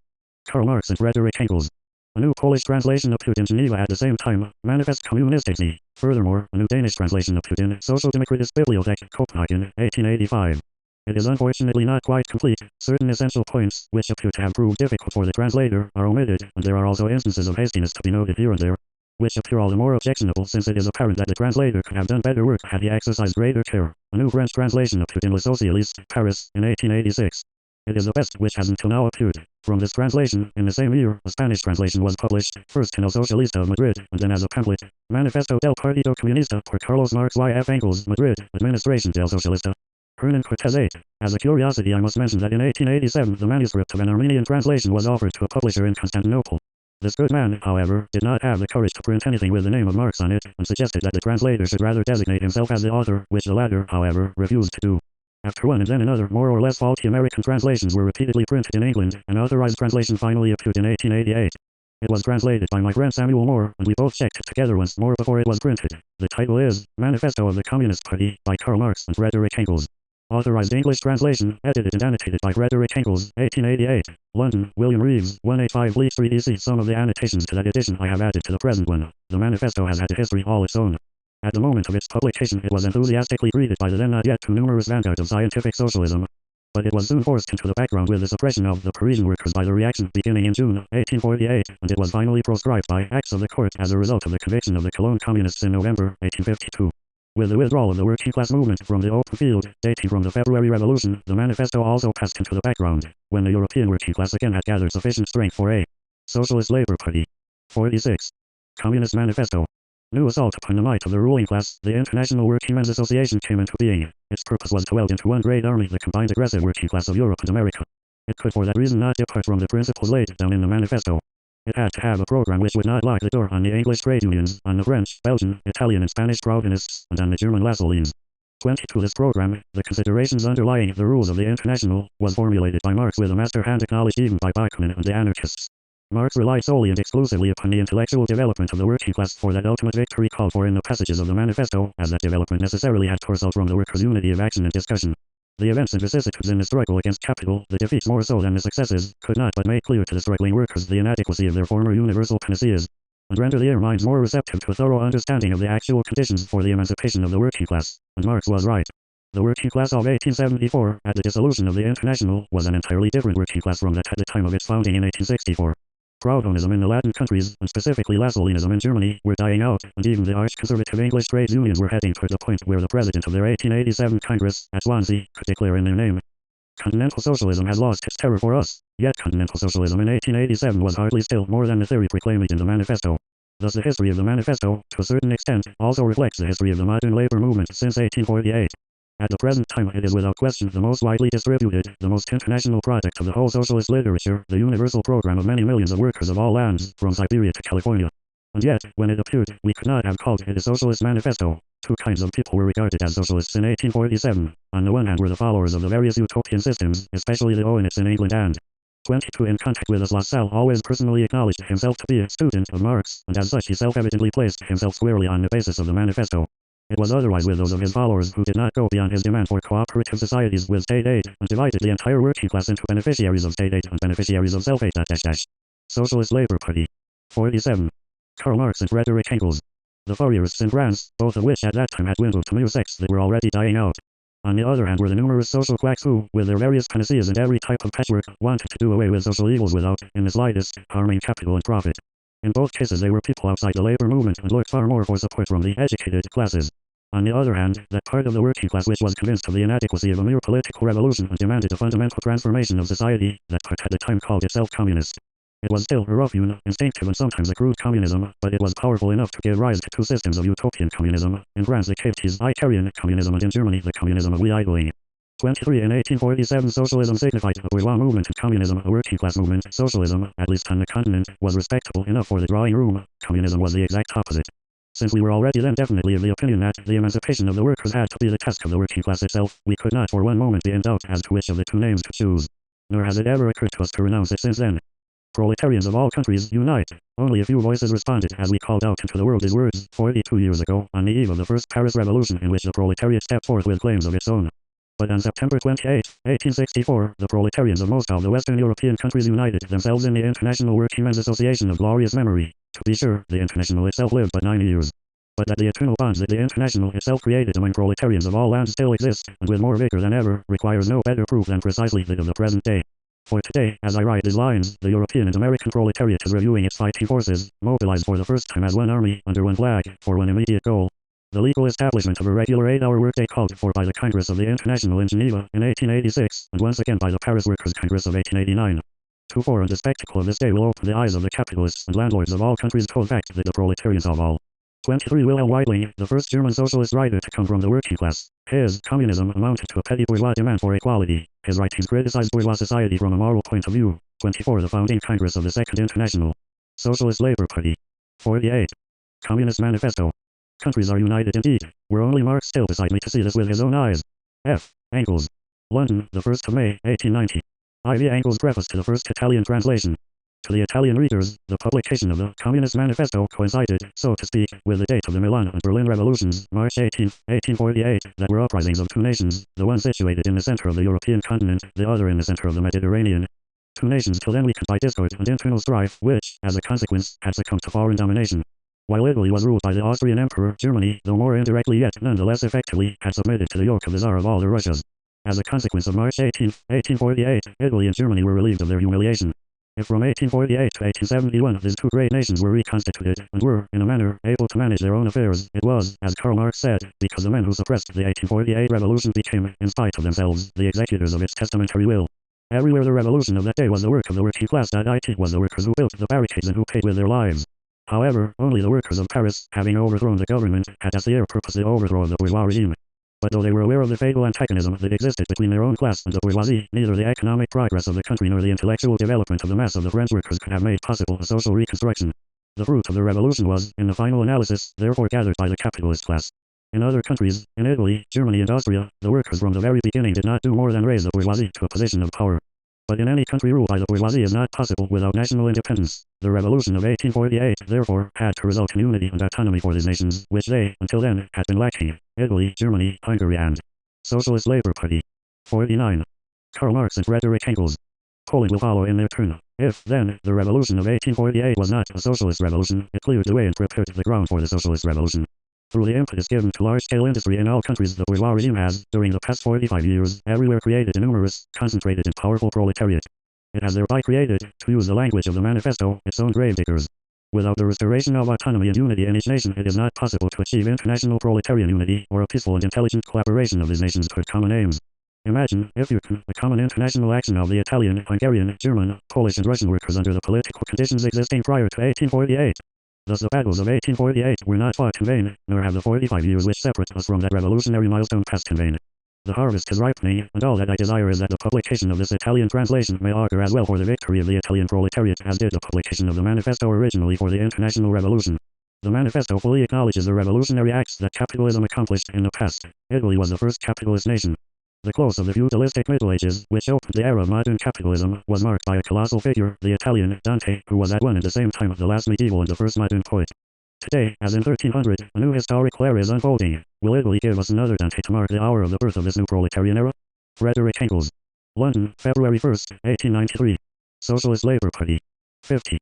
Karl Marx and Frederick Engels. A new Polish translation appeared in Geneva at the same time, Manifest Kommunistyczny. Furthermore, a new Danish translation appeared in Social Democratic Bibliothek, Copenhagen, 1885. It is unfortunately not quite complete. Certain essential points, which appear to have proved difficult for the translator, are omitted, and there are also instances of hastiness to be noted here and there, which appear all the more objectionable since it is apparent that the translator could have done better work had he exercised greater care. A new French translation appeared in Le Socialiste, Paris, in 1886. It is the best which has until now appeared. From this translation, in the same year, a Spanish translation was published, first in El Socialista of Madrid, and then as a pamphlet, Manifesto del Partido Comunista por Carlos Marx y F. Engels, Madrid, Administración del Socialista. Hernan Cortez 8. As a curiosity I must mention that in 1887 the manuscript of an Armenian translation was offered to a publisher in Constantinople. This good man, however, did not have the courage to print anything with the name of Marx on it, and suggested that the translator should rather designate himself as the author, which the latter, however, refused to do. After one and then another more or less faulty American translations were repeatedly printed in England, an authorized translation finally appeared in 1888. It was translated by my friend Samuel Moore, and we both checked it together once more before it was printed. The title is Manifesto of the Communist Party by Karl Marx and Frederick Engels. Authorized English translation, edited and annotated by Frederick Engels, 1888. London, William Reeves, 185 Fleet Street, EC. Some of the annotations to that edition I have added to the present one. The manifesto has had a history all its own. At the moment of its publication it was enthusiastically greeted by the then not yet too numerous vanguard of scientific socialism. But it was soon forced into the background with the suppression of the Parisian workers by the reaction beginning in June 1848, and it was finally proscribed by acts of the court as a result of the conviction of the Cologne communists in November 1852. With the withdrawal of the working class movement from the open field, dating from the February Revolution, the manifesto also passed into the background, when the European working class again had gathered sufficient strength for a Socialist Labour Party. 46. Communist Manifesto. New assault upon the might of the ruling class, the International Working Men's Association came into being. Its purpose was to weld into one great army the combined aggressive working class of Europe and America. It could for that reason not depart from the principles laid down in the manifesto. It had to have a program which would not lock the door on the English trade unions, on the French, Belgian, Italian and Spanish Provenists, and on the German Lassalleans. 22. This program, the considerations underlying the rules of the International, was formulated by Marx with a master hand acknowledged even by Bakunin and the anarchists. Marx relied solely and exclusively upon the intellectual development of the working class for that ultimate victory called for in the passages of the manifesto, as that development necessarily had to result from the workers' unity of action and discussion. The events and vicissitudes in the struggle against capital, the defeats more so than the successes, could not but make clear to the struggling workers the inadequacy of their former universal panaceas, and render their minds more receptive to a thorough understanding of the actual conditions for the emancipation of the working class. And Marx was right. The working class of 1874, at the dissolution of the International, was an entirely different working class from that at the time of its founding in 1864. Proudonism in the Latin countries, and specifically Lassalleanism in Germany, were dying out, and even the arch-conservative English trade unions were heading toward the point where the president of their 1887 Congress, at Swansea, could declare in their name, "Continental socialism has lost its terror for us." Yet continental socialism in 1887 was hardly still more than the theory proclaimed in the manifesto. Thus the history of the manifesto, to a certain extent, also reflects the history of the modern labor movement since 1848. At the present time it is without question the most widely distributed, the most international product of the whole socialist literature, the universal program of many millions of workers of all lands, from Siberia to California. And yet, when it appeared, we could not have called it a socialist manifesto. Two kinds of people were regarded as socialists in 1847. On the one hand were the followers of the various utopian systems, especially the Owenites in England and 22. In contact with us, Lassalle always personally acknowledged himself to be a student of Marx, and as such he self-evidently placed himself squarely on the basis of the manifesto. It was otherwise with those of his followers who did not go beyond his demand for cooperative societies with state aid, and divided the entire working class into beneficiaries of state aid and beneficiaries of self-aid. Socialist Labour Party. 47. Karl Marx and Frederick Engels. The Fourierists in France, both of which at that time had dwindled to mere sects that were already dying out. On the other hand were the numerous social quacks who, with their various panaceas and every type of patchwork, wanted to do away with social evils without, in the slightest, harming capital and profit. In both cases they were people outside the labor movement and looked far more for support from the educated classes. On the other hand, that part of the working class which was convinced of the inadequacy of a mere political revolution and demanded a fundamental transformation of society, that part at the time called itself communist. It was still a rough-hewn, instinctive and sometimes a crude communism, but it was powerful enough to give rise to two systems of utopian communism, in France the Icarian communism and in Germany the communism of idling. 23. In 1847 socialism signified a bourgeois movement and communism a working class movement. Socialism, at least on the continent, was respectable enough for the drawing room. Communism was the exact opposite. Since we were already then definitely of the opinion that the emancipation of the workers had to be the task of the working class itself, we could not for one moment be in doubt as to which of the two names to choose. Nor has it ever occurred to us to renounce it since then. Proletarians of all countries, unite! Only a few voices responded as we called out into the world these words, 42 years ago, on the eve of the first Paris Revolution in which the proletariat stepped forth with claims of its own. But on September 28, 1864, the proletarians of most of the Western European countries united themselves in the International Working Men's Association of glorious memory. To be sure, the International itself lived but 9 years. But that the eternal bonds that the International itself created among proletarians of all lands still exist, and with more vigor than ever, requires no better proof than precisely that of the present day. For today, as I write these lines, the European and American proletariat is reviewing its fighting forces, mobilized for the first time as one army, under one flag, for one immediate goal. The legal establishment of a regular 8-hour workday called for by the Congress of the International in Geneva in 1886, and once again by the Paris Workers' Congress of 1889. 24. And the spectacle of this day will open the eyes of the capitalists and landlords of all countries to the fact that the proletarians of all. 23. Wilhelm Weitling, the first German socialist writer to come from the working class. His communism amounted to a petty bourgeois demand for equality. His writings criticized bourgeois society from a moral point of view. 24. The founding Congress of the Second International. Socialist Labour Party. 48. Communist Manifesto. Countries are united indeed. Were only Marx still beside me to see this with his own eyes. F. Engels. London, the 1st of May, 1890. I.V. Engels' preface to the first Italian translation. To the Italian readers, the publication of the Communist Manifesto coincided, so to speak, with the date of the Milan and Berlin revolutions, March 18, 1848, that were uprisings of two nations, the one situated in the center of the European continent, the other in the center of the Mediterranean. Two nations till then weakened by discord and internal strife, which, as a consequence, had succumbed to foreign domination. While Italy was ruled by the Austrian Emperor, Germany, though more indirectly yet none the less effectively, had submitted to the yoke of the Tsar of all the Russias. As a consequence of March 18, 1848, Italy and Germany were relieved of their humiliation. If from 1848 to 1871 these two great nations were reconstituted, and were, in a manner, able to manage their own affairs, it was, as Karl Marx said, because the men who suppressed the 1848 revolution became, in spite of themselves, the executors of its testamentary will. Everywhere the revolution of that day was the work of the working class. It was the workers who built the barricades and who paid with their lives. However, only the workers of Paris, having overthrown the government, had as their purpose the overthrow of the bourgeois regime. But though they were aware of the fatal antagonism that existed between their own class and the bourgeoisie, neither the economic progress of the country nor the intellectual development of the mass of the French workers could have made possible a social reconstruction. The fruit of the revolution was, in the final analysis, therefore gathered by the capitalist class. In other countries, in Italy, Germany and Austria, the workers from the very beginning did not do more than raise the bourgeoisie to a position of power. But in any country ruled by the bourgeoisie is not possible without national independence. The revolution of 1848, therefore, had to result in unity and autonomy for these nations, which they, until then, had been lacking. Italy, Germany, Hungary and Socialist Labour Party. 49. Karl Marx and Frederick Engels. Poland will follow in their turn. If, then, the revolution of 1848 was not a socialist revolution, it cleared the way and prepared the ground for the socialist revolution. Through the impetus given to large-scale industry in all countries, the bourgeois regime has, during the past 45 years, everywhere created a numerous, concentrated and powerful proletariat. It has thereby created, to use the language of the Manifesto, its own gravediggers. Without the restoration of autonomy and unity in each nation, it is not possible to achieve international proletarian unity, or a peaceful and intelligent collaboration of these nations toward common aims. Imagine, if you can, the common international action of the Italian, Hungarian, German, Polish and Russian workers under the political conditions existing prior to 1848. Thus the battles of 1848 were not fought in vain, nor have the 45 years which separate us from that revolutionary milestone passed in vain. The harvest is ripening, and all that I desire is that the publication of this Italian translation may augur as well for the victory of the Italian proletariat as did the publication of the Manifesto originally for the International Revolution. The Manifesto fully acknowledges the revolutionary acts that capitalism accomplished in the past. Italy was the first capitalist nation. The close of the feudalistic Middle Ages, which opened the era of modern capitalism, was marked by a colossal figure, the Italian, Dante, who was at one and the same time the last medieval and the first modern poet. Today, as in 1300, a new historical era is unfolding. Will Italy give us another Dante to mark the hour of the birth of this new proletarian era? Frederick Engels. London, February 1, 1893. Socialist Labour Party. 50.